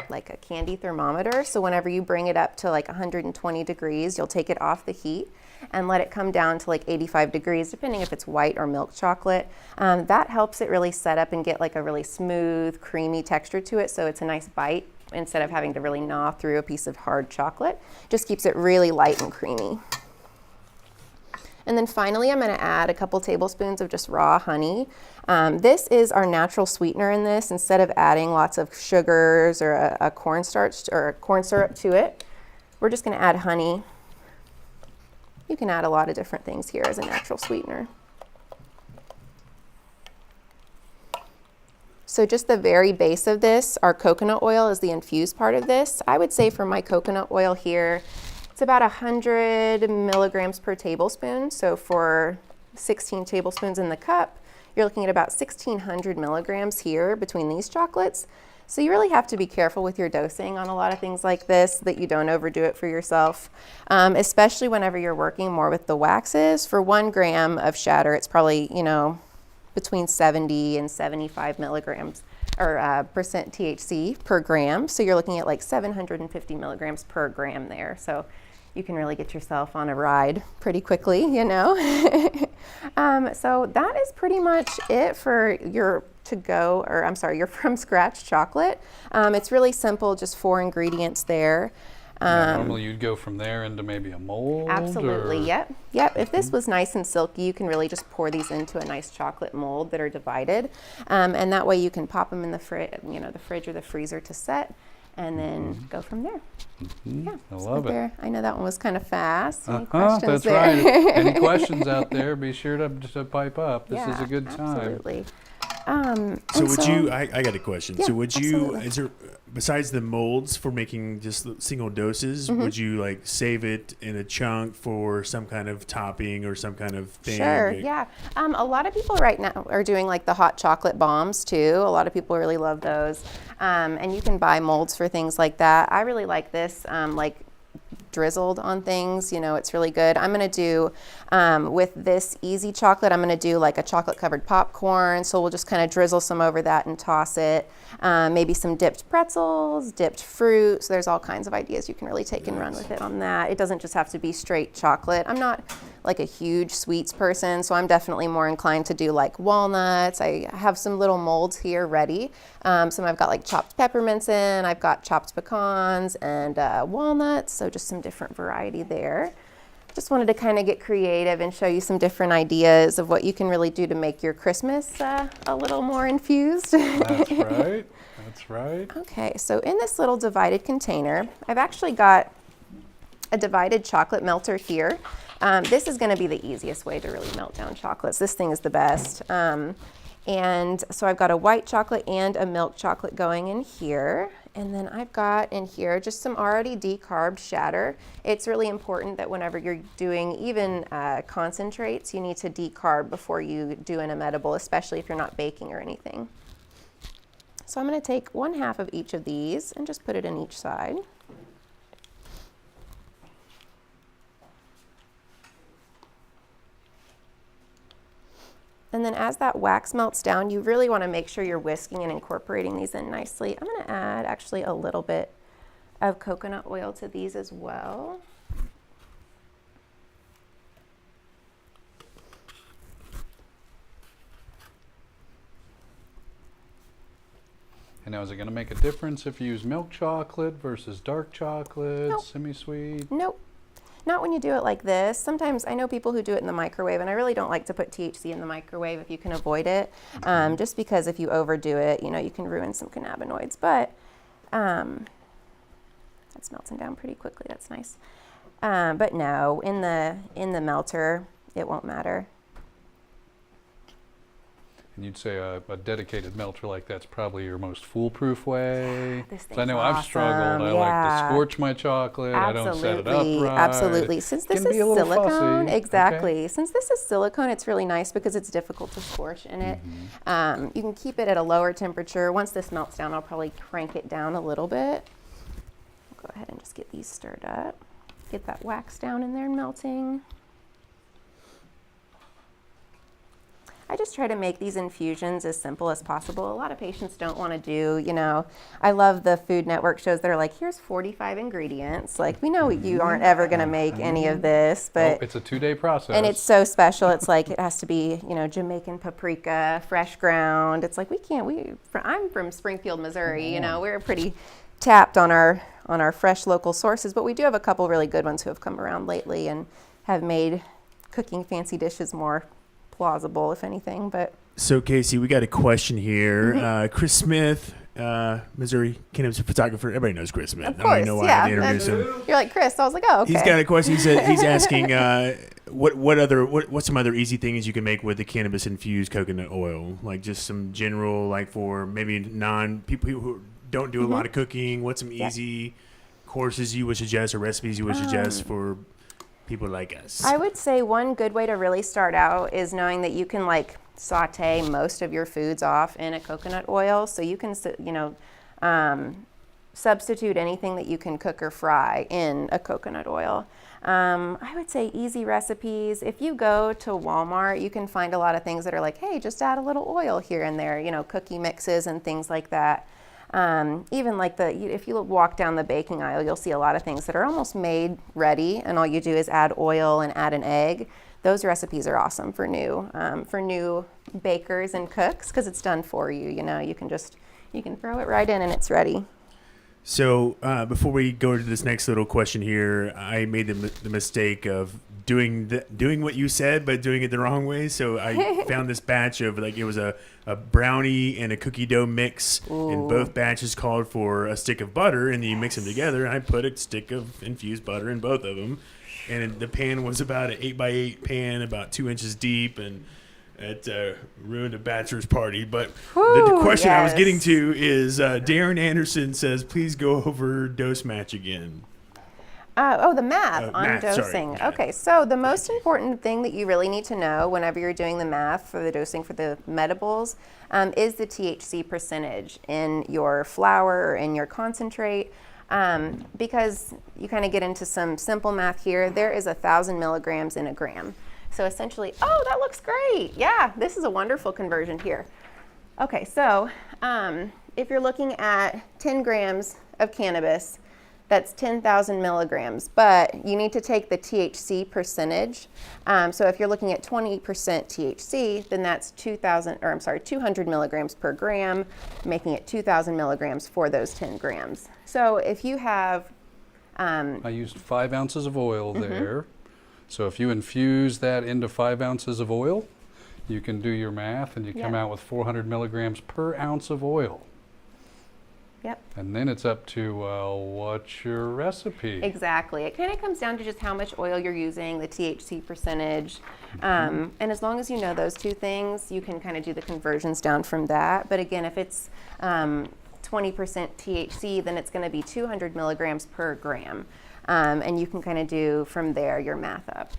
R: like a candy thermometer. So whenever you bring it up to like 120 degrees, you'll take it off the heat and let it come down to like 85 degrees, depending if it's white or milk chocolate. That helps it really set up and get like a really smooth, creamy texture to it. So it's a nice bite instead of having to really gnaw through a piece of hard chocolate. Just keeps it really light and creamy. And then finally, I'm going to add a couple tablespoons of just raw honey. This is our natural sweetener in this. Instead of adding lots of sugars or a cornstarch or a corn syrup to it, we're just going to add honey. You can add a lot of different things here as a natural sweetener. So just the very base of this, our coconut oil is the infused part of this. I would say for my coconut oil here, it's about 100 milligrams per tablespoon. So for 16 tablespoons in the cup, you're looking at about 1,600 milligrams here between these chocolates. So you really have to be careful with your dosing on a lot of things like this, that you don't overdo it for yourself, especially whenever you're working more with the waxes. For 1 gram of shatter, it's probably, between 70 and 75 milligrams or percent THC per gram. So you're looking at like 750 milligrams per gram there. So you can really get yourself on a ride pretty quickly, So that is pretty much it for your your from scratch chocolate. It's really simple, just 4 ingredients there.
G: Normally you'd go from there into maybe a mold?
R: Absolutely, yep. If this was nice and silky, you can really just pour these into a nice chocolate mold that are divided. And that way you can pop them in the fridge or the freezer to set, and then go from there. Yeah,
G: I love it.
R: I know that one was kind of fast. Any questions
G: that's
R: there?
G: right. Any questions out there, be sure to pipe up. This is a good time.
R: Absolutely.
E: So would you, I got a question.
R: Yeah,
E: so would you,
R: absolutely.
E: is there, besides the molds for making just single doses, would you like save it in a chunk for some kind of topping or some kind of thing?
R: Sure, yeah. A lot of people right now are doing like the hot chocolate bombs too. A lot of people really love those. And you can buy molds for things like that. I really like this, like drizzled on things, it's really good. I'm going to do, with this easy chocolate, I'm going to do like a chocolate covered popcorn. So we'll just kind of drizzle some over that and toss it. Maybe some dipped pretzels, dipped fruit. So there's all kinds of ideas you can really take and run with it on that. It doesn't just have to be straight chocolate. I'm not like a huge sweets person, so I'm definitely more inclined to do like walnuts. I have some little molds here ready. Some I've got like chopped peppermints in, I've got chopped pecans and walnuts, so just some different variety there. Just wanted to kind of get creative and show you some different ideas of what you can really do to make your Christmas a little more infused.
G: That's right. That's right.
R: Okay, so in this little divided container, I've actually got a divided chocolate melter here. This is going to be the easiest way to really melt down chocolates. This thing is the best. And so I've got a white chocolate and a milk chocolate going in here. And then I've got in here just some already decarbed shatter. It's really important that whenever you're doing even concentrates, you need to decarb before you do an emetible, especially if you're not baking or anything. So I'm going to take 1/2 of each of these and just put it in each side. And And then as that wax melts down, you really want to make sure you're whisking and incorporating these in nicely. I'm going to add actually a little bit of coconut oil to these as well.
G: And now, is it going to make a difference if you use milk chocolate versus dark chocolate,
R: Nope.
G: semi-sweet?
R: Nope. Not when you do it like this. Sometimes I know people who do it in the microwave, and I really don't like to put THC in the microwave if you can avoid it, just because if you overdo it, you know, you can ruin some cannabinoids. But that's melting down pretty quickly. That's nice. But no, in the melter, it won't matter.
G: And you'd say a dedicated melter like that's probably your most foolproof way.
R: This
G: 'Cause I know
R: thing's
G: I've struggled. I
R: awesome.
G: like to
R: Yeah.
G: scorch my chocolate. I don't set it up right.
R: Absolutely. Since
G: It
R: this
G: can
R: is
G: be a little
R: silicone,
G: fussy.
R: exactly.
G: Okay.
R: Since this is silicone, it's really nice because it's difficult to scorch in it. You can keep it at a lower temperature. Once this melts down, I'll probably crank it down a little bit. I'll go ahead and just get these stirred up. Get that wax down in there and melting. I just try to make these infusions as simple as possible. A lot of patients don't want to do, you know, I love the Food Network shows that are like, here's 45 ingredients. Like, we know you aren't ever going to make any of this, but
G: it's a 2-day process.
R: and it's so special. It's like, it has to be, you know, Jamaican paprika, fresh ground. It's like, I'm from Springfield, Missouri, you know, we're pretty tapped on our fresh local sources, but we do have a couple really good ones who have come around lately and have made cooking fancy dishes more plausible, if anything. But
E: So Casey, we got a question here. Chris Smith, Missouri cannabis photographer. Everybody knows Chris Smith.
R: Of
E: I don't even
R: course,
E: know why
R: yeah.
E: I introduced him.
R: You're like, Chris. I was like, oh, okay.
E: He's got a question. He's asking what's some other easy things you can make with the cannabis infused coconut oil, like just some general, like for maybe people who don't do a lot of cooking. What's some easy courses you would suggest or recipes you would suggest for people like us?
R: I would say one good way to really start out is knowing that you can like saute most of your foods off in a coconut oil. So you can, you know, substitute anything that you can cook or fry in a coconut oil. I would say easy recipes. If you go to Walmart, you can find a lot of things that are like, hey, just add a little oil here and there, you know, cookie mixes and things like that. Even like if you walk down the baking aisle, you'll see a lot of things that are almost made ready, and all you do is add oil and add an egg. Those recipes are awesome for new bakers and cooks because it's done for you. You know, you can throw it right in and it's ready.
E: So before we go to this next little question here, I made the mistake of doing what you said, but doing it the wrong way. So I found this batch of it was a brownie and a cookie dough mix, and both batches called for a stick of butter, and then you mix them together. And I put a stick of infused butter in both of them, and the pan was about an 8x8 pan, about 2 inches deep, and it ruined a bachelor's party. But the question I was getting to is Darren Anderson says, please go over dose match again.
R: The math on
E: math,
R: dosing.
E: sorry.
R: Okay, so the most important thing that you really need to know whenever you're doing the math for the dosing for the medibles is the THC percentage in your flour or in your concentrate. Because you kind of get into some simple math here, there is 1,000 milligrams in a gram. So essentially, oh, that looks great. Yeah, this is a wonderful conversion here. Okay, so if you're looking at 10 grams of cannabis, that's 10,000 milligrams, but you need to take the THC percentage. So if you're looking at 20% THC, then that's 200 milligrams per gram, making it 2,000 milligrams for those 10 grams. So if you have...
G: I used 5 ounces of oil there. So if you infuse that into 5 ounces of oil, you can do your math and you come out with 400 milligrams per ounce of oil.
R: Yep.
G: And then it's up to, what's your recipe?
R: Exactly. It kind of comes down to just how much oil you're using, the THC percentage. And as long as you know those two things, you can kind of do the conversions down from that. But again, if it's 20% THC, then it's going to be 200 milligrams per gram. And you can kind of do from there your math up.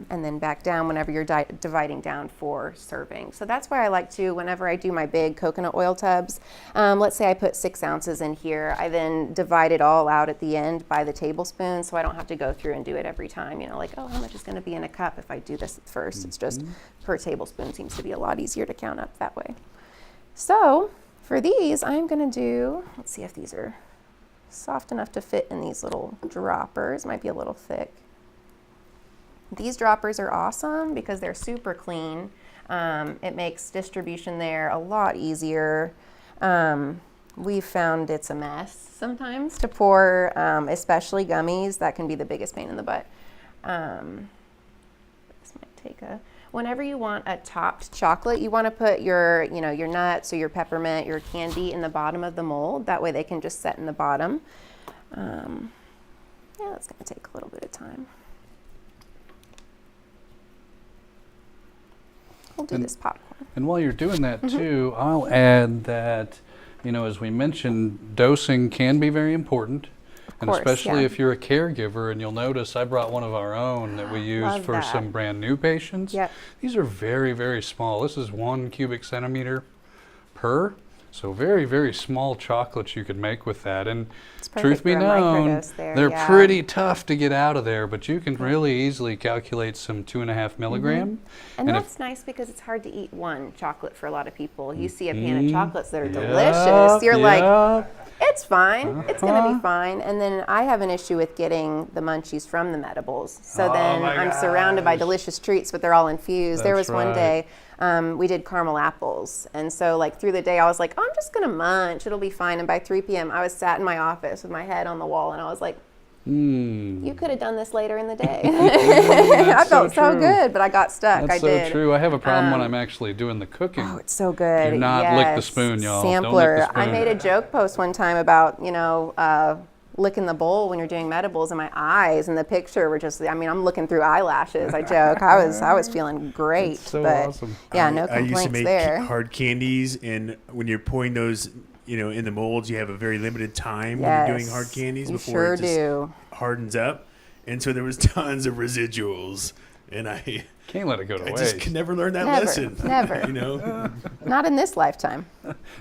R: And then back down whenever you're dividing down for serving. So that's why I like to, whenever I do my big coconut oil tubs, let's say I put 6 ounces in here, I then divide it all out at the end by the tablespoon, so I don't have to go through and do it every time, like, oh, how much is going to be in a cup if I do this at first. It's just per tablespoon seems to be a lot easier to count up that way. So for these, I'm going to do, let's see if these are soft enough to fit in these little droppers. Might be a little thick. These droppers are awesome because they're super clean. It makes distribution there a lot easier. We've found it's a mess sometimes to pour, especially gummies. That can be the biggest pain in the butt. This might take a... Whenever you want a topped chocolate, you want to put your, your nuts or your peppermint, your candy in the bottom of the mold. That way they can just set in the bottom. Yeah, that's going to take a little bit of time. We'll do this popcorn.
G: And while you're doing that too, I'll add that, as we mentioned, dosing can be very important. And especially if you're a caregiver, and you'll notice I brought one of our own that we used for some brand new patients.
R: Yep.
G: These are very, very small. This is 1 cubic centimeter per. So very, very small chocolates you could make with that. And truth be known, they're pretty tough to get out of there, but you can really easily calculate some 2.5 milligram.
R: And that's nice because it's hard to eat one chocolate for a lot of people. You see a pan of chocolates that are delicious. You're like, it's fine. It's going to be fine. And then I have an issue with getting the munchies from the Medibles. So then I'm surrounded by delicious treats, but they're all infused. There was one day we did caramel apples. And so through the day I was like, oh, I'm just going to munch. It'll be fine. And by 3 p.m. I was sat in my office with my head on the wall and I was like, you could have done this later in the day. I felt so good, but I got stuck.
G: That's so true. I have a problem when I'm actually doing the cooking.
R: Oh, it's so good.
G: Do not lick the spoon, y'all.
R: Sampler.
G: Don't lick the spoon.
R: I made a joke post one time about, licking the bowl when you're doing medibles, and my eyes in the picture were just, I'm looking through eyelashes. I joke. I was feeling great.
G: That's so
R: but
G: awesome.
R: Yeah, no complaints
E: I used to make
R: there.
E: hard candies, and when you're pouring those, in the molds, you have a very limited time when you're doing hard candies before it just hardens up. And so there was tons of residuals, and I
G: can't let it go to waste.
E: I just could never learn that lesson.
R: Never. Not in this lifetime.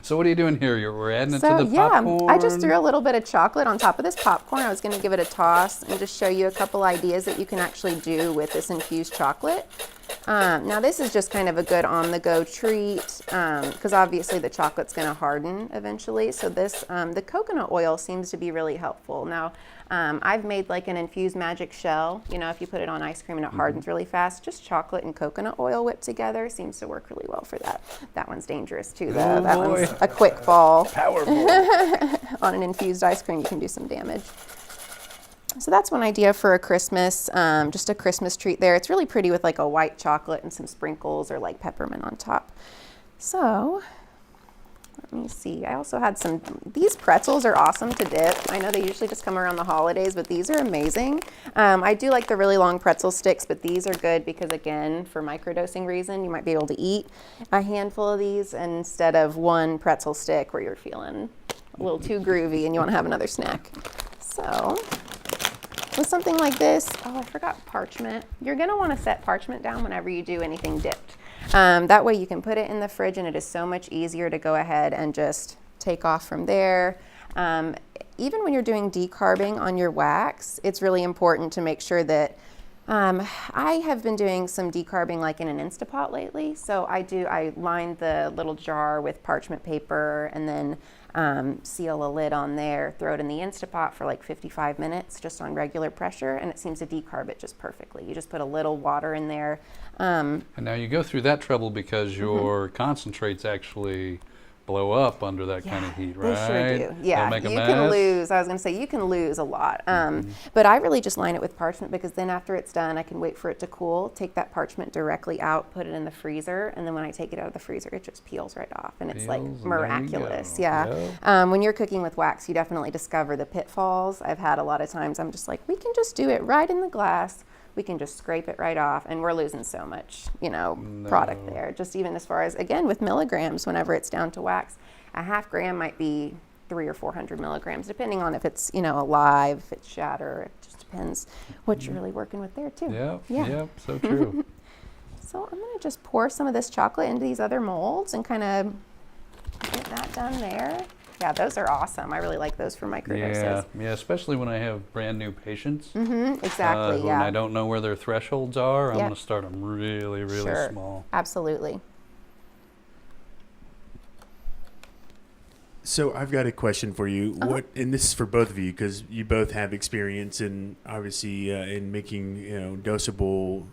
G: So what are you doing here? We're adding it to the popcorn?
R: I just threw a little bit of chocolate on top of this popcorn. I was going to give it a toss and just show you a couple ideas that you can actually do with this infused chocolate. Now this is just kind of a good on-the-go treat because obviously the chocolate's going to harden eventually. So this, the coconut oil seems to be really helpful. Now I've made like an infused magic shell. If you put it on ice cream and it hardens really fast, just chocolate and coconut oil whipped together seems to work really well for that. That one's dangerous too though. That one's a quick fall.
G: Powerful.
R: On an infused ice cream you can do some damage. So that's one idea for a Christmas, just a Christmas treat there. It's really pretty with like a white chocolate and some sprinkles or like peppermint on top. So let me see. I also had these pretzels are awesome to dip. I know they usually just come around the holidays, but these are amazing. I do like the really long pretzel sticks, but these are good because again, for microdosing reason, you might be able to eat a handful of these instead of one pretzel stick where you're feeling a little too groovy and you want to have another snack. So with something like this, I forgot parchment. You're going to want to set parchment down whenever you do anything dipped. That way you can put it in the fridge and it is so much easier to go ahead and just take off from there. Even when you're doing decarbing on your wax, it's really important to make sure that I have been doing some decarbing like in an Instapot lately. So I line the little jar with parchment paper and then seal a lid on there, throw it in the Instapot for like 55 minutes just on regular pressure, and it seems to decarb it just perfectly. You just put a little water in there.
G: And now you go through that trouble because your concentrates actually blow up under that kind of heat, right?
R: They sure do. Yeah,
G: you
R: can lose. I was going to say you can lose a lot. But I really just line it with parchment because then after it's done, I can wait for it to cool, take that parchment directly out, put it in the freezer, and then when I take it out of the freezer, it just peels right off, and it's like miraculous. Yeah. When you're cooking with wax, you definitely discover the pitfalls. I've had a lot of times I'm just like, we can just do it right in the glass. We can just scrape it right off, and we're losing so much, product there. Just even as far as, again, with milligrams, whenever it's down to wax, a half gram might be 300 or 400 milligrams, depending on if it's, alive, if it's shatter. It just depends what you're really working with there too.
G: Yep, so true.
R: So I'm going to just pour some of this chocolate into these other molds and kind of get that done there. Yeah, those are awesome. I really like those for microdoses.
G: Yeah, especially when I have brand new patients.
R: Exactly,
G: When I don't know where their thresholds are, I'm
R: Yep.
G: going to start them really, really
R: Sure.
G: small.
R: Absolutely.
E: So I've got a question for you. What, and this is for both of you because you both have experience in obviously in making dosable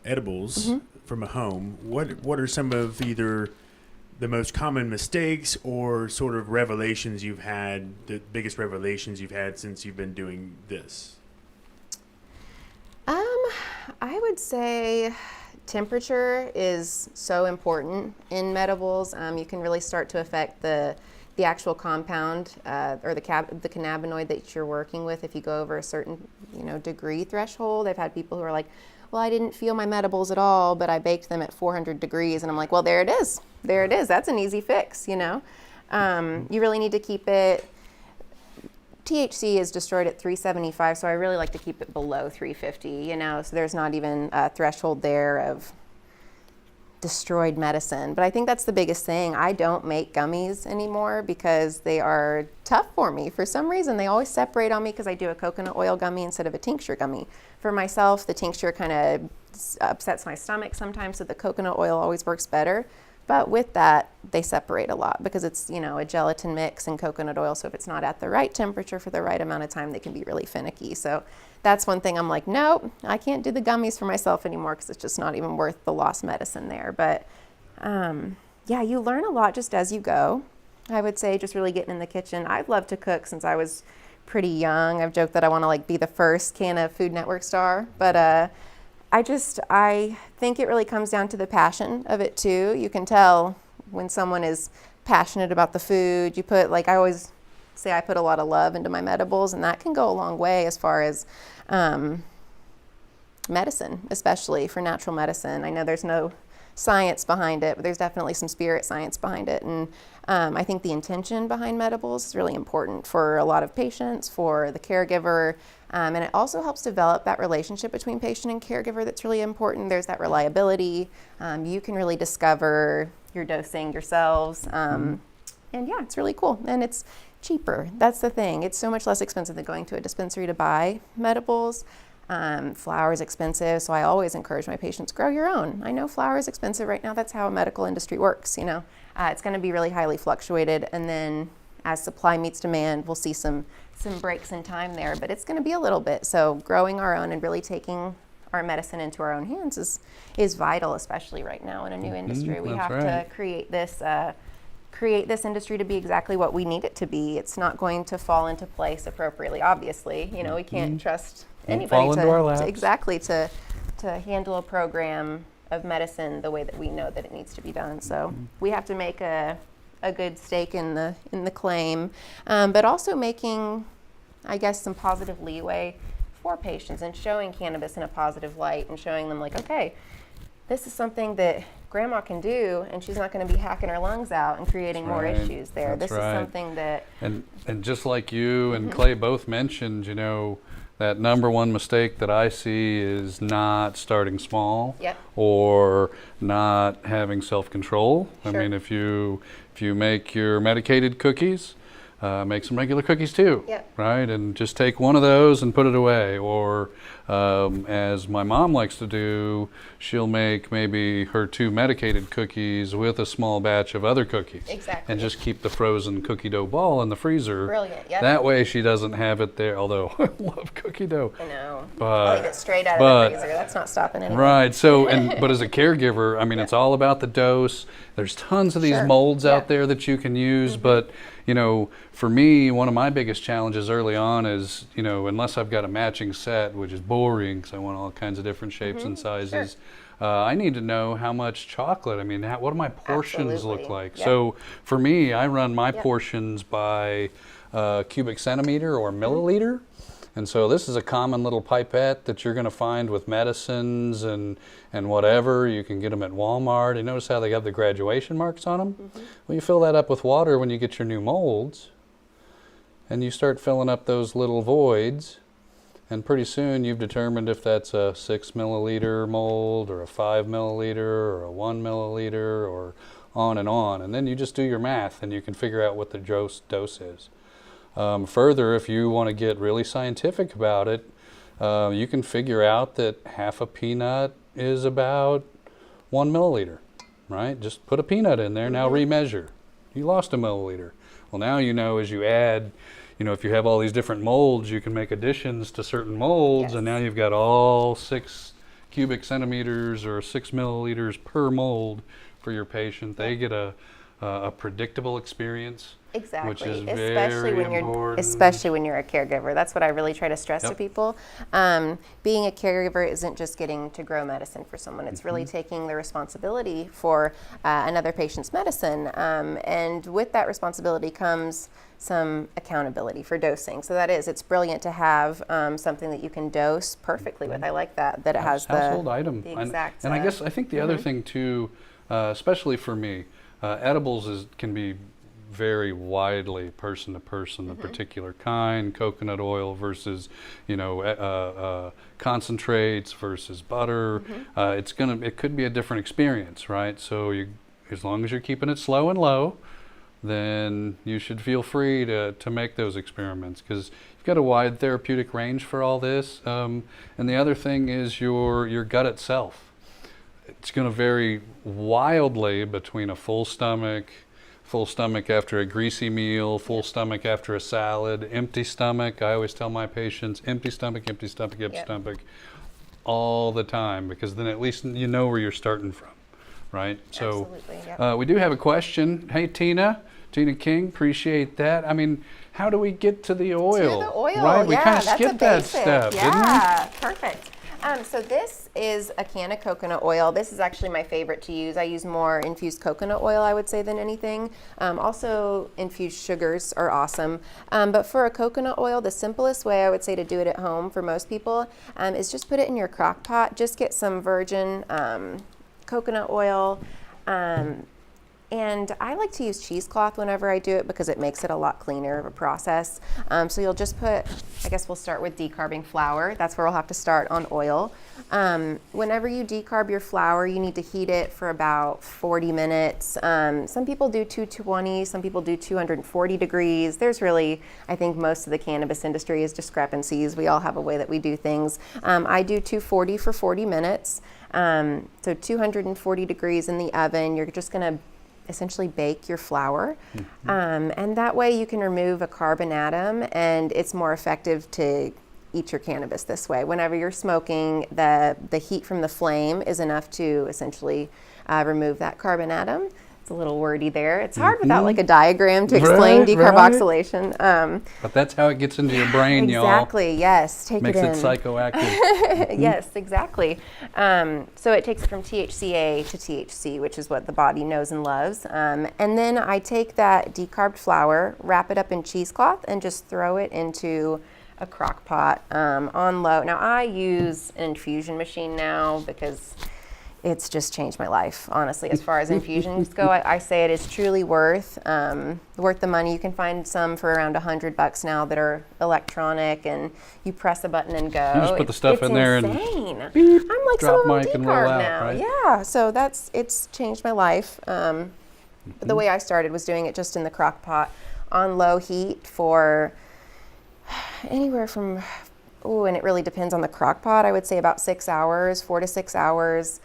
E: edibles from a home. What are some of either the most common mistakes or sort of revelations you've had, the biggest revelations you've had since you've been doing this?
R: I would say temperature is so important in medibles. You can really start to affect the actual compound or the cannabinoid that you're working with if you go over a certain degree threshold. I've had people who are like, well, I didn't feel my medibles at all, but I baked them at 400 degrees. And I'm like, well, there it is. There it is. That's an easy fix, You really need to keep it. THC is destroyed at 375, so I really like to keep it below 350, so there's not even a threshold there of destroyed medicine. But I think that's the biggest thing. I don't make gummies anymore because they are tough for me. For some reason, they always separate on me because I do a coconut oil gummy instead of a tincture gummy. For myself, the tincture kind of upsets my stomach sometimes, so the coconut oil always works better. But with that, they separate a lot because it's, a gelatin mix and coconut oil. So if it's not at the right temperature for the right amount of time, they can be really finicky. So that's one thing I'm like, nope, I can't do the gummies for myself anymore because it's just not even worth the lost medicine there. But you learn a lot just as you go. I would say just really getting in the kitchen. I've loved to cook since I was pretty young. I've joked that I want to be the first Canna Food Network star, but I think it really comes down to the passion of it too. You can tell when someone is passionate about the food. You put, I always say, I put a lot of love into my medibles, and that can go a long way as far as medicine, especially for natural medicine. I know there's no science behind it, but there's definitely some spirit science behind it. And I think the intention behind medibles is really important for a lot of patients, for the caregiver, and it also helps develop that relationship between patient and caregiver that's really important. There's that reliability. You can really discover your dosing yourselves. And yeah, it's really cool. And it's cheaper. That's the thing. It's so much less expensive than going to a dispensary to buy medibles. Flour is expensive, so I always encourage my patients, grow your own. I know flour is expensive right now. That's how a medical industry works, It's going to be really highly fluctuated, and then as supply meets demand, we'll see some breaks in time there, but it's going to be a little bit. So growing our own and really taking our medicine into our own hands is vital, especially right now in a new industry. We have to create this industry to be exactly what we need it to be. It's not going to fall into place appropriately, obviously. We can't trust anybody to handle a program of medicine the way that we know that it needs to be done. So we have to make a good stake in the claim, but also making, I guess, some positive leeway for patients and showing cannabis in a positive light and showing them okay, this is something that grandma can do, and she's not going to be hacking her lungs out and creating more issues there. This is something that...
G: And just like you and Clay both mentioned, that number one mistake that I see is not starting small or not having self-control.
R: Sure.
G: I mean, if you make your medicated cookies, make some regular cookies too, right? And just take one of those and put it away. Or as my mom likes to do, she'll make maybe her 2 medicated cookies with a small batch of other cookies.
R: Exactly.
G: And just keep the frozen cookie dough ball in the freezer.
R: Brilliant, yep.
G: That way she doesn't have it there, although I love cookie dough.
R: I know.
G: But,
R: I'll eat it straight out of the freezer. That's not stopping anything.
G: Right. So, but as a caregiver, I mean, it's all about the dose. There's tons of these molds out there that you can use, but for me, one of my biggest challenges early on is, unless I've got a matching set, which is boring because I want all kinds of different shapes and sizes, I need to know how much chocolate. I mean, what do my portions look like? So for me, I run my portions by cubic centimeter or milliliter. And so this is a common little pipette that you're going to find with medicines and whatever. You can get them at Walmart. You notice how they have the graduation marks on them? Well, you fill that up with water when you get your new molds, and you start filling up those little voids, and pretty soon you've determined if that's a 6 milliliter mold or a 5 milliliter or a 1 milliliter or on, and then you just do your math and you can figure out what the dose is. Further, if you want to get really scientific about it, you can figure out that half a peanut is about 1 milliliter, right? Just put a peanut in there, now remeasure. You lost a milliliter. Well, now you know as you add, if you have all these different molds, you can make additions to certain molds, and now you've got all 6 cubic centimeters or 6 milliliters per mold for your patient. They get a predictable experience.
R: Exactly,
G: which is
R: especially
G: very
R: when you're
G: important.
R: especially when you're a caregiver. That's what I really try to stress to people. Being a caregiver isn't just getting to grow medicine for someone. It's really taking the responsibility for another patient's medicine, and with that responsibility comes some accountability for dosing. So it's brilliant to have something that you can dose perfectly with. I like that it has
G: household
R: the
G: item.
R: the exact.
G: And I think the other thing too, especially for me, edibles can be very widely person to person, the particular kind, coconut oil versus, concentrates versus butter. It could be a different experience, right? So as long as you're keeping it slow and low, then you should feel free to make those experiments, because you've got a wide therapeutic range for all this. And the other thing is your gut itself. It's going to vary wildly between a full stomach after a greasy meal, full stomach after a salad, empty stomach. I always tell my patients, empty stomach all the time, because then at least you know where you're starting from, right?
R: Absolutely,
G: So we do have a question. Hey, Tina King, appreciate that. I mean, how do we get to the oil?
R: To the oil,
G: right? We kind of
R: that's
G: skipped
R: a
G: that
R: basic.
G: step, didn't we?
R: Yeah, perfect. So this is a Canna coconut oil. This is actually my favorite to use. I use more infused coconut oil, I would say, than anything. Also, infused sugars are awesome. But for a coconut oil, the simplest way I would say to do it at home for most people is just put it in your crock pot. Just get some virgin coconut oil. And I like to use cheesecloth whenever I do it because it makes it a lot cleaner of a process. So you'll just put, I guess we'll start with decarbing flour. That's where we'll have to start on oil. Whenever you decarb your flour, you need to heat it for about 40 minutes. Some people do 220, some people do 240 degrees. There's really, I think most of the cannabis industry is discrepancies. We all have a way that we do things. I do 240 for 40 minutes. So 240 degrees in the oven. You're just gonna essentially bake your flour, and that way you can remove a carbon atom, and it's more effective to eat your cannabis this way. Whenever you're smoking, the heat from the flame is enough to essentially remove that carbon atom. It's a little wordy there. It's hard without like a diagram to explain decarboxylation.
G: But that's how it gets into your brain, y'all.
R: Exactly, yes. Makes
G: it psychoactive.
R: Yes, exactly. So it takes it from THCA to THC, which is what the body knows and loves. And then I take that decarbed flour, wrap it up in cheesecloth, and just throw it into a crock pot on low. Now I use an infusion machine now because it's just changed my life, honestly. As far as infusions go, I say it is truly worth the money. You can find some for around $100 now that are electronic, and you press a button and go.
G: You just put the stuff in there and
R: beep, I'm like
G: drop
R: some of
G: mic
R: them
G: and roll
R: decarb
G: out,
R: now.
G: right?
R: Yeah, so it's changed my life. The way I started was doing it just in the crock pot on low heat for anywhere from, and it really depends on the crock pot. I would say about 6 hours, 4 to 6 hours.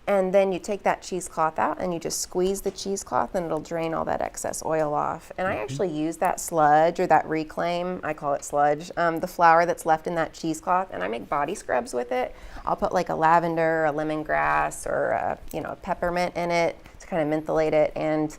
R: And then you take that cheesecloth out and you just squeeze the cheesecloth and it'll drain all that excess oil off. And I actually use that sludge or that reclaim, I call it sludge, the flour that's left in that cheesecloth, and I make body scrubs with it. I'll put like a lavender, a lemongrass, or a peppermint in it to kind of mentholate it. And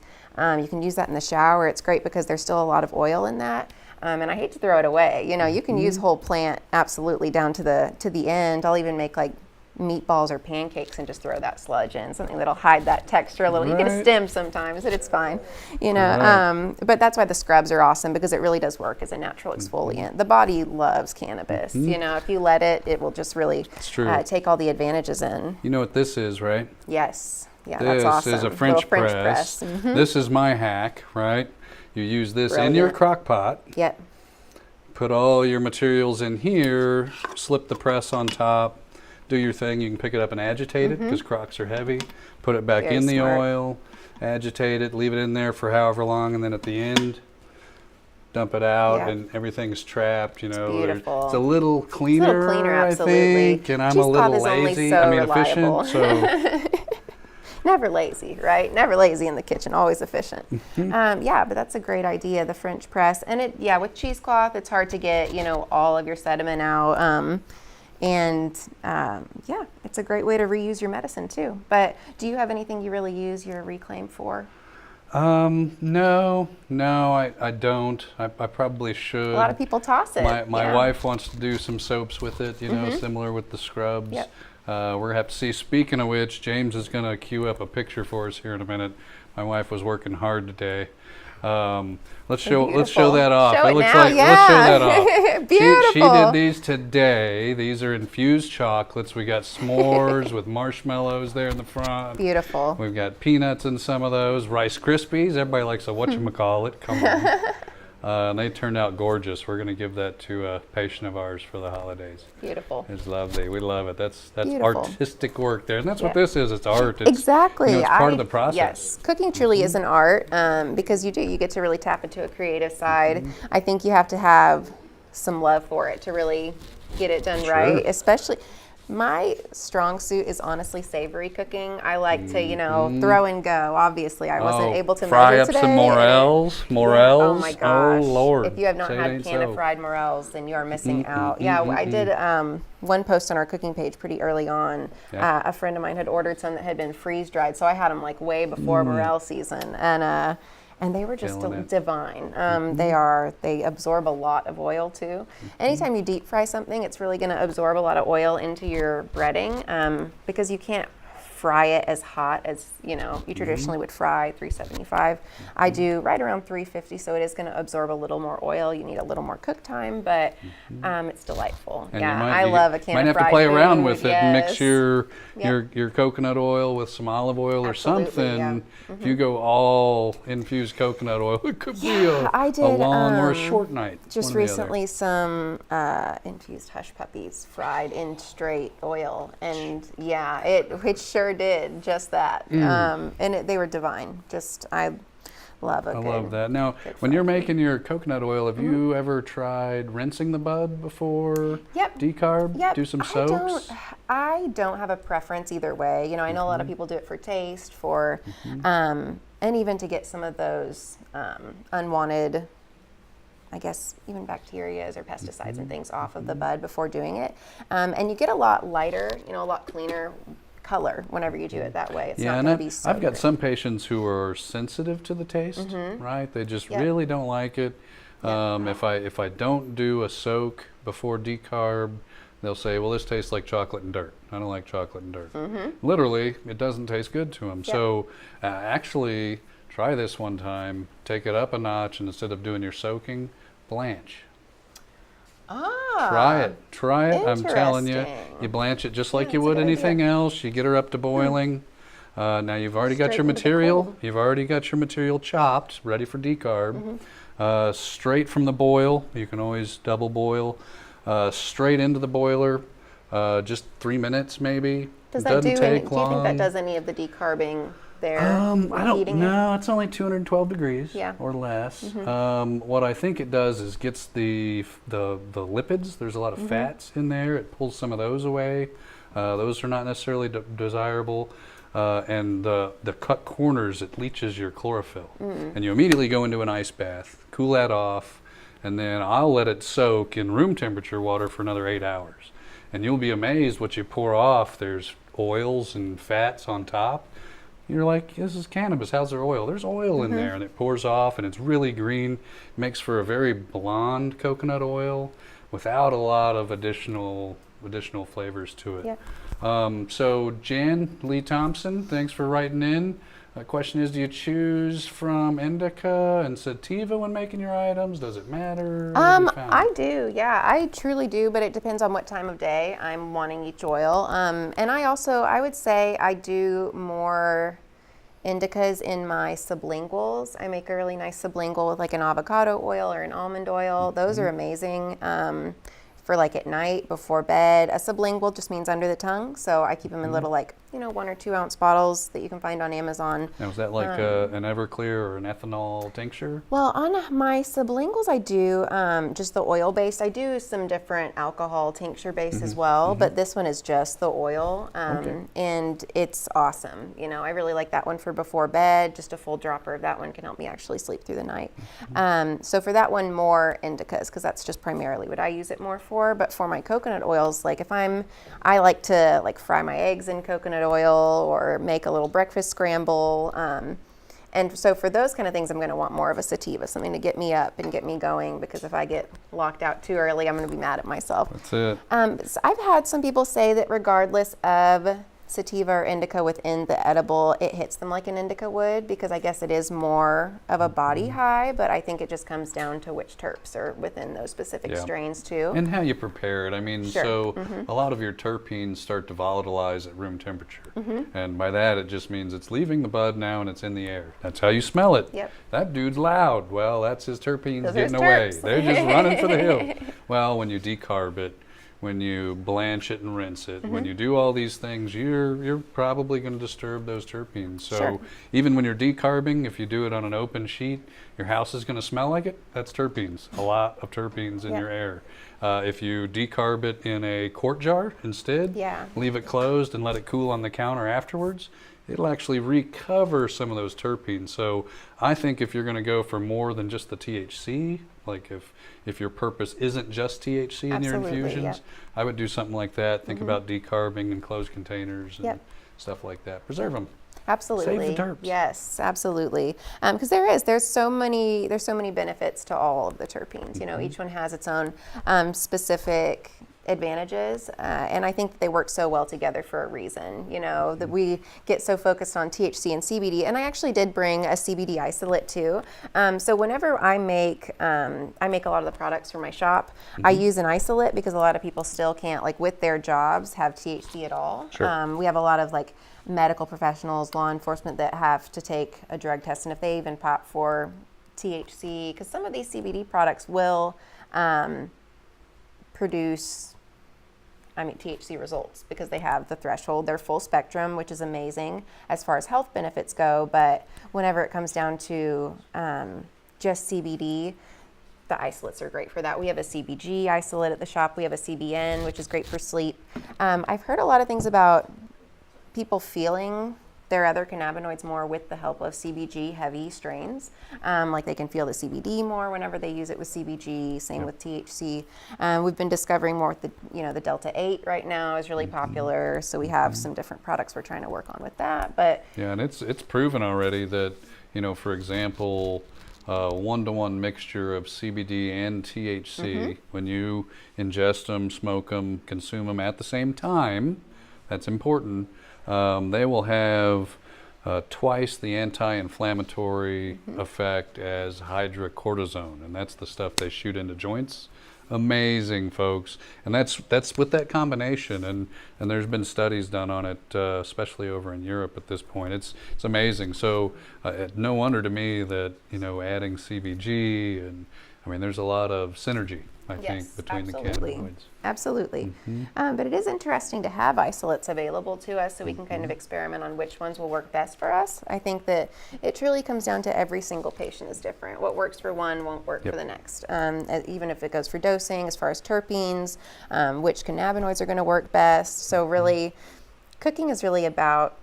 R: you can use that in the shower. It's great because there's still a lot of oil in that. And I hate to throw it away. You can use whole plant absolutely down to the end. I'll even make like meatballs or pancakes and just throw that sludge in, something that'll hide that texture a little. You can stim sometimes, but it's fine, but that's why the scrubs are awesome, because it really does work as a natural exfoliant. The body loves cannabis. If you let it will just really take all the advantages in.
G: You know what this is, right?
R: Yes. Yeah,
G: this
R: that's awesome.
G: Is a French
R: Little
G: press.
R: press.
G: This is my hack, right? You use this in your crock pot.
R: Yep.
G: Put all your materials in here, slip the press on top, do your thing. You can pick it up and agitate it because crocks are heavy. Put it back
R: Very
G: in the
R: smart.
G: oil, agitate it, leave it in there for however long, and then at the end, dump it out, and everything's trapped. You know,
R: beautiful.
G: It's a little cleaner,
R: absolutely.
G: I think, and I'm a little lazy.
R: Reliable.
G: Efficient. So.
R: Never lazy, right? Never lazy in the kitchen, always efficient. Yeah, but that's a great idea, the French press. And with cheesecloth, it's hard to get, all of your sediment out. It's a great way to reuse your medicine too. But do you have anything you really use your reclaim for?
G: No, I don't. I probably should.
R: A lot of people toss it.
G: My wife wants to do some soaps with it, similar with the scrubs.
R: Yep.
G: We're gonna have to see. Speaking of which, James is gonna queue up a picture for us here in a minute. My wife was working hard today. Let's show that off.
R: Show it
G: looks
R: now,
G: like let's show that off.
R: Beautiful.
G: She did these today. These are infused chocolates. We got s'mores with marshmallows there in the front.
R: Beautiful.
G: We've got peanuts in some of those. Rice Krispies. Everybody likes a whatchamacallit. Come on. And they turned out gorgeous. We're going to give that to a patient of ours for the holidays.
R: Beautiful.
G: It's lovely. We love it. That's
R: Beautiful.
G: artistic work there. And that's what this is. It's art. It's,
R: exactly.
G: It's part of the process.
R: Yes. Cooking truly is an art because you get to really tap into a creative side. I think you have to have some love for it to really get it done right. Especially, my strong suit is honestly savory cooking. I like to, throw and go. Obviously, I wasn't able to
G: fry
R: measure
G: up
R: today.
G: some morels.
R: Oh my gosh.
G: Oh Lord.
R: If you have not had Canna fried morels, then you are missing out. I did one post on our cooking page pretty early on. A friend of mine had ordered some that had been freeze dried, so I had them like way before morel season, and they were just divine. They absorb a lot of oil too. Anytime you deep fry something, it's really going to absorb a lot of oil into your breading because you can't fry it as hot as you traditionally would fry 375. I do right around 350, so it is going to absorb a little more oil. You need a little more cook time, but it's delightful.
G: And
R: I love a can
G: might
R: of
G: have
R: fried
G: to play
R: food.
G: around with it and mix
R: Yes.
G: your coconut oil with some olive oil or something.
R: Yeah.
G: If you go all infused coconut oil, it could be a long or a short night.
R: Just recently, some infused hush puppies fried in straight oil, and it sure did just that. And they were divine. I love it.
G: I love that. Now, when you're making your coconut oil, have you ever tried rinsing the bud before?
R: Yep.
G: Decarb?
R: Yep.
G: Do some soaps?
R: I don't have a preference either way. I know a lot of people do it for taste, and even to get some of those unwanted, I guess, even bacterias or pesticides and things off of the bud before doing it. And you get a lot lighter, a lot cleaner color whenever you do it that way. It's not going to be so
G: I've got
R: good.
G: some patients who are sensitive to the taste, right? They just really don't like it. If I don't do a soak before decarb, they'll say, well, this tastes like chocolate and dirt. I don't like chocolate and dirt. Literally, it doesn't taste good to them. So actually, try this one time. Take it up a notch, and instead of doing your soaking, blanch. Try it. I'm telling you, you blanch it just like you would anything else. You get her up to boiling. Now you've already got your material. You've already got your material chopped, ready for decarb. Straight from the boil. You can always double boil. Straight into the boiler. Just 3 minutes maybe.
R: Does that do you think that does any of the decarbing there?
G: I don't know. It's only 212 degrees or less. What I think it does is gets the lipids. There's a lot of fats in there. It pulls some of those away. Those are not necessarily desirable. And the cut corners, it leaches your chlorophyll. And you immediately go into an ice bath, cool that off, and then I'll let it soak in room temperature water for another 8 hours. And you'll be amazed what you pour off. There's oils and fats on top. You're like, this is cannabis. How's there oil? There's oil in there, and it pours off, and it's really green. Makes for a very blonde coconut oil without a lot of additional flavors to it. So Jan Lee Thompson, thanks for writing in. The question is, do you choose from indica and sativa when making your items? Does it matter?
R: I do, I truly do, but it depends on what time of day I'm wanting each oil. And I would say I do more indicas in my sublinguals. I make a really nice sublingual with like an avocado oil or an almond oil. Those are amazing. For like at night before bed. A sublingual just means under the tongue, so I keep them in little like 1 or 2 ounce bottles that you can find on Amazon.
G: Now is that like an Everclear or an ethanol tincture?
R: Well, on my sublinguals I do just the oil based. I do some different alcohol tincture based as well, but this one is just the oil, and it's awesome. I really like that one for before bed. Just a full dropper of that one can help me actually sleep through the night. So for that one, more indicas, because that's just primarily what I use it more for. But for my coconut oils, like I like to like fry my eggs in coconut oil or make a little breakfast scramble. And so for those kind of things, I'm going to want more of a sativa, something to get me up and get me going, because if I get locked out too early, I'm going to be mad at myself.
G: That's it.
R: So I've had some people say that regardless of sativa or indica within the edible, it hits them like an indica would, because I guess it is more of a body high, but I think it just comes down to which terps are within those specific strains too.
G: And how you prepare it. I mean,
R: Sure.
G: so a lot of your terpenes start to volatilize at room temperature. And by that, it just means it's leaving the bud now and it's in the air. That's how you smell it.
R: Yep.
G: That dude's loud. Well, that's his terpenes
R: Those are
G: getting
R: his
G: away.
R: terps.
G: They're just running for the hill. Well, when you decarb it, when you blanch it and rinse it, when you do all these things, you're probably going to disturb those terpenes. So
R: Sure.
G: even when you're decarbing, if you do it on an open sheet, your house is going to smell like it. That's terpenes, a lot of terpenes in your air. If you decarb it in a quart jar instead, leave it closed and let it cool on the counter afterwards, it'll actually recover some of those terpenes. So I think if you're going to go for more than just the THC, like if your purpose isn't just THC in your infusions, I would do something like that. Think about decarbing in closed containers and stuff like that. Preserve them.
R: Absolutely.
G: Save the terps.
R: Yes, absolutely. Because there's so many benefits to all of the terpenes. Each one has its own specific advantages, and I think that they work so well together for a reason. That we get so focused on THC and CBD, and I actually did bring a CBD isolate too. So whenever I make a lot of the products for my shop, I use an isolate because a lot of people still can't, like with their jobs, have THC at all.
G: Sure.
R: We have a lot of like medical professionals, law enforcement that have to take a drug test, and if they even pop for THC, because some of these CBD products will produce THC results because they have the threshold. They're full spectrum, which is amazing as far as health benefits go, but whenever it comes down to just CBD, the isolates are great for that. We have a CBG isolate at the shop. We have a CBN, which is great for sleep. I've heard a lot of things about people feeling their other cannabinoids more with the help of CBG heavy strains. Like they can feel the CBD more whenever they use it with CBG, same with THC. We've been discovering more with the Delta 8 right now is really popular. So we have some different products we're trying to work on with that. But
G: yeah, and it's proven already that, for example, 1-to-1 mixture of CBD and THC, when you ingest them, smoke them, consume them at the same time, that's important. They will have twice the anti-inflammatory effect as hydrocortisone, and that's the stuff they shoot into joints. Amazing, folks, and that's with that combination, and there's been studies done on it, especially over in Europe at this point. It's amazing. So no wonder to me that adding CBG, and there's a lot of synergy, I think, between the cannabinoids.
R: Absolutely. But it is interesting to have isolates available to us so we can kind of experiment on which ones will work best for us. I think that it truly comes down to every single patient is different. What works for one won't work for the next. Even if it goes for dosing, as far as terpenes, which cannabinoids are going to work best. So really, cooking is really about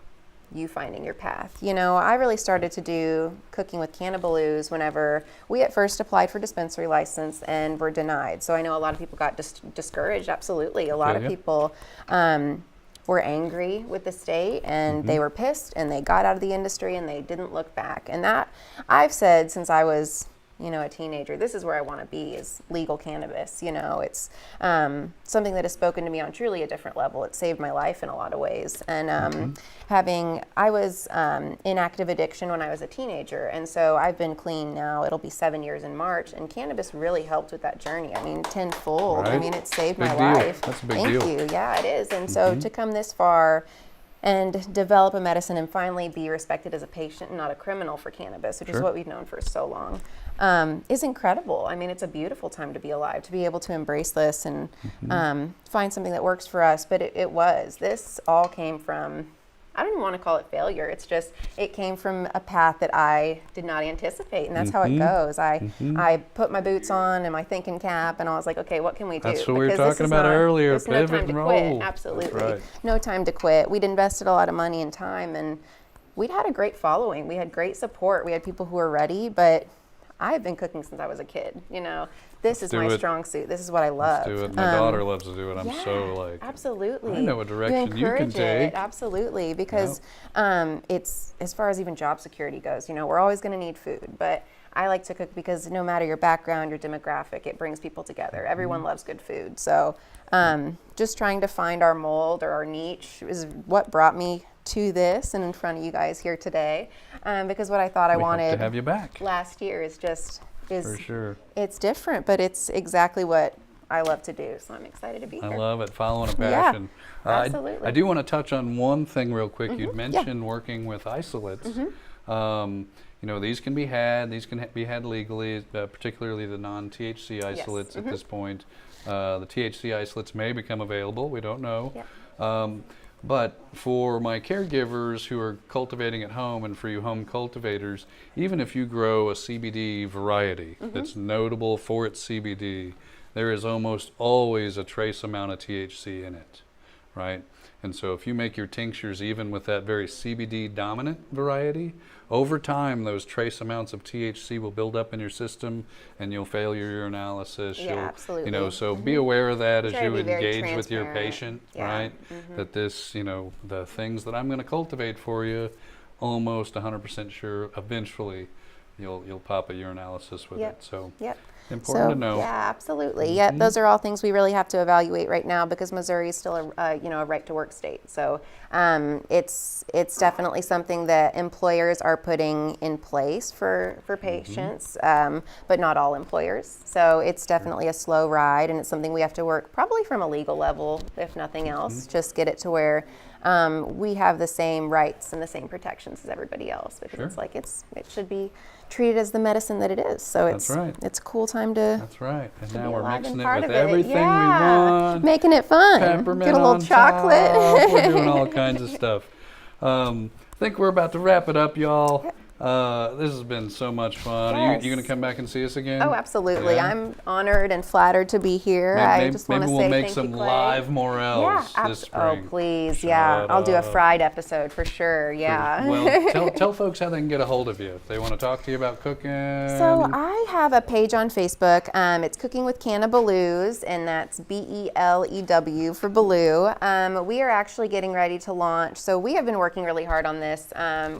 R: you finding your path. I really started to do cooking with Canna Belews whenever we at first applied for dispensary license and were denied. So I know a lot of people got discouraged, absolutely. A lot of people were angry with the state, and they were pissed, and they got out of the industry, and they didn't look back. And that, I've said since I was a teenager, this is where I want to be, is legal cannabis. It's something that has spoken to me on truly a different level. It saved my life in a lot of ways. And I was in active addiction when I was a teenager, and so I've been clean now. It'll be 7 years in March, and cannabis really helped with that journey. tenfold.
G: Right.
R: It saved
G: Big
R: my
G: deal.
R: life.
G: That's a big
R: Thank
G: deal.
R: you. Yeah, it is. And so to come this far and develop a medicine and finally be respected as a patient and not a criminal for cannabis, which is what we've known for so long, is incredible. I mean, it's a beautiful time to be alive, to be able to embrace this and find something that works for us. But this all came from, I don't even want to call it failure. It's just, it came from a path that I did not anticipate, and that's how it goes. I put my boots on and my thinking cap, and I was like, okay, what can we do?
G: That's what we were talking about earlier,
R: There's no
G: pivot
R: time to
G: and
R: quit.
G: roll.
R: Absolutely.
G: That's right.
R: No time to quit. We'd invested a lot of money and time, and we'd had a great following. We had great support. We had people who were ready, but I have been cooking since I was a kid, you know. This is my strong suit. This is what I love.
G: Let's do it. My daughter loves to do it. I'm so like,
R: absolutely.
G: I know what direction you can take.
R: Absolutely, because it's, as far as even job security goes, you know, we're always going to need food, but I like to cook because no matter your background, your demographic, it brings people together. Everyone loves good food. So just trying to find our mold or our niche is what brought me to this and in front of you guys here today, because what I thought I wanted
G: to have you back
R: last year is just
G: for sure.
R: It's different, but it's exactly what I love to do. So I'm excited to be here.
G: I love it, following a passion.
R: Yeah, absolutely.
G: I do want to touch on one thing real quick. You'd mentioned working with isolates. You know, these can be had legally, particularly the non-THC isolates at this point. The THC isolates may become available. We don't know. But for my caregivers who are cultivating at home, and for you home cultivators, even if you grow a CBD variety that's notable for its CBD, there is almost always a trace amount of THC in it, right? And so if you make your tinctures even with that very CBD dominant variety, over time those trace amounts of THC will build up in your system and you'll fail your urinalysis.
R: Absolutely.
G: You know, so be aware of that as you
R: be very
G: engage with your patient, right? That this, you know, the things that I'm going to cultivate for you, almost 100% sure eventually you'll pop a urinalysis with it. So important to know.
R: Yeah, absolutely. Yeah, those are all things we really have to evaluate right now because Missouri is still a right to work state. So it's definitely something that employers are putting in place for patients, but not all employers. So it's definitely a slow ride, and it's something we have to work probably from a legal level, if nothing else, just get it to where we have the same rights and the same protections as everybody else, because it's like it should be treated as the medicine that it is. So it's a cool time to.
G: That's right. And now we're mixing it
R: with
G: with everything we want.
R: Making it fun.
G: Peppermint
R: Get a little
G: on
R: chocolate.
G: top. We're doing all kinds of stuff. I think we're about to wrap it up, y'all. This has been so much fun. Are you going to come back and see us again?
R: Oh, absolutely. Yeah. I'm honored and flattered to be here. I just want to say
G: maybe we'll make
R: thank
G: some
R: you, Clay.
G: live morels this spring.
R: Oh, please. Yeah. I'll do a fried episode for sure. Yeah.
G: Well, tell folks how they can get a hold of you if they want to talk to you about cooking.
R: So I have a page on Facebook. It's Cooking with Canna Belews, and that's Belew for Belew. We are actually getting ready to launch. So we have been working really hard on this.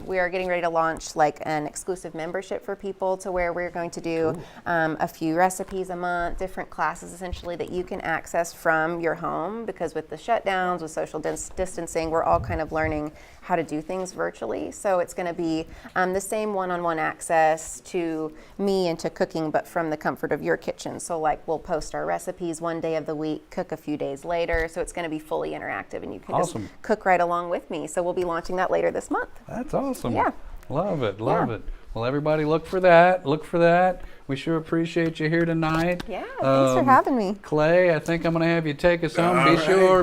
R: We are getting ready to launch like an exclusive membership for people, to where we're going to do a few recipes a month, different classes essentially that you can access from your home, because with the shutdowns, with social distancing, we're all kind of learning how to do things virtually. So it's going to be the same one-on-one access to me and to cooking, but from the comfort of your kitchen. So like we'll post our recipes one day of the week, cook a few days later. So it's going to be fully interactive, and you can just cook right along with me. So we'll be launching that later this month.
G: That's awesome.
R: Yeah.
G: Love it. Well, everybody look for that. We sure appreciate you here tonight.
R: Yeah, thanks for having me.
G: Clay, I think I'm going to have you take us home.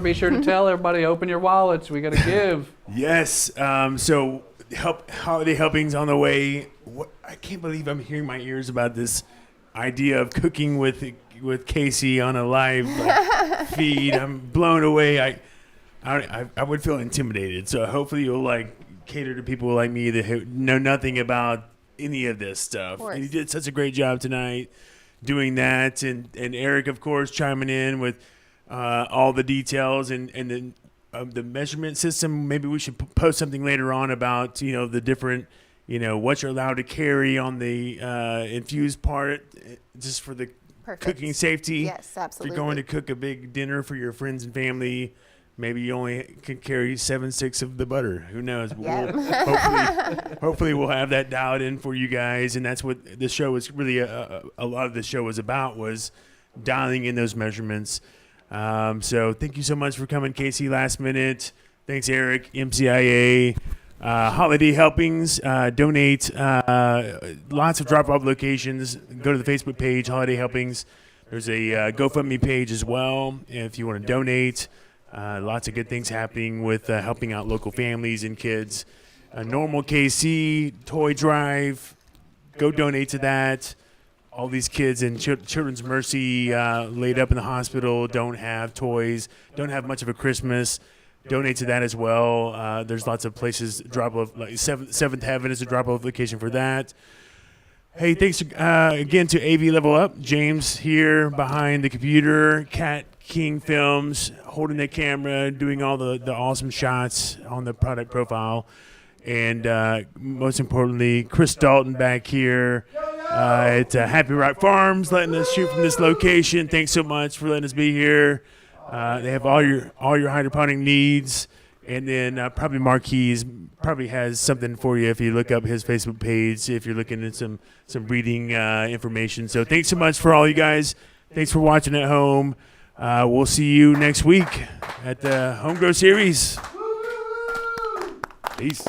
G: Be sure to tell everybody, open your wallets. We got to give.
E: Yes. So holiday helpings on the way. I can't believe I'm hearing my ears about this idea of cooking with Casey on a live feed. I'm blown away. I would feel intimidated. So hopefully you'll cater to people like me that know nothing about any of this stuff. And you did such a great job tonight doing that, and Eric, of course, chiming in with all the details and then the measurement system. Maybe we should post something later on about the different what you're allowed to carry on the infused part, just for the cooking safety.
R: Yes, absolutely.
E: If you're going to cook a big dinner for your friends and family, maybe you only can carry 7 sticks of the butter. Who knows? Hopefully we'll have that dialed in for you guys. And that's what the show was really, a lot of the show was about, was dialing in those measurements. So thank you so much for coming, Casey, last minute. Thanks, Eric. MCIA, Holiday Helpings, donate. Lots of drop-off locations. Go to the Facebook page, Holiday Helpings. There's a GoFundMe page as well if you want to donate. Lots of good things happening with helping out local families and kids. Normal KC, Toy Drive. Go donate to that. All these kids in Children's Mercy laid up in the hospital don't have toys, don't have much of a Christmas. Donate to that as well. There's lots of places, drop-off, like Seventh Heaven is a drop-off location for that. Hey, thanks again to AV Level Up. James here behind the computer, Cat King Films, holding the camera, doing all the awesome shots on the product profile. And most importantly, Chris Dalton back here at Happy Rock Farms, letting us shoot from this location. Thanks so much for letting us be here. They have all your hydroponic needs. And then Probably Marquez probably has something for you if you look up his Facebook page, if you're looking at some breeding information. So thanks so much for all you guys. Thanks for watching at home. We'll see you next week at the Home Grow Series. Peace.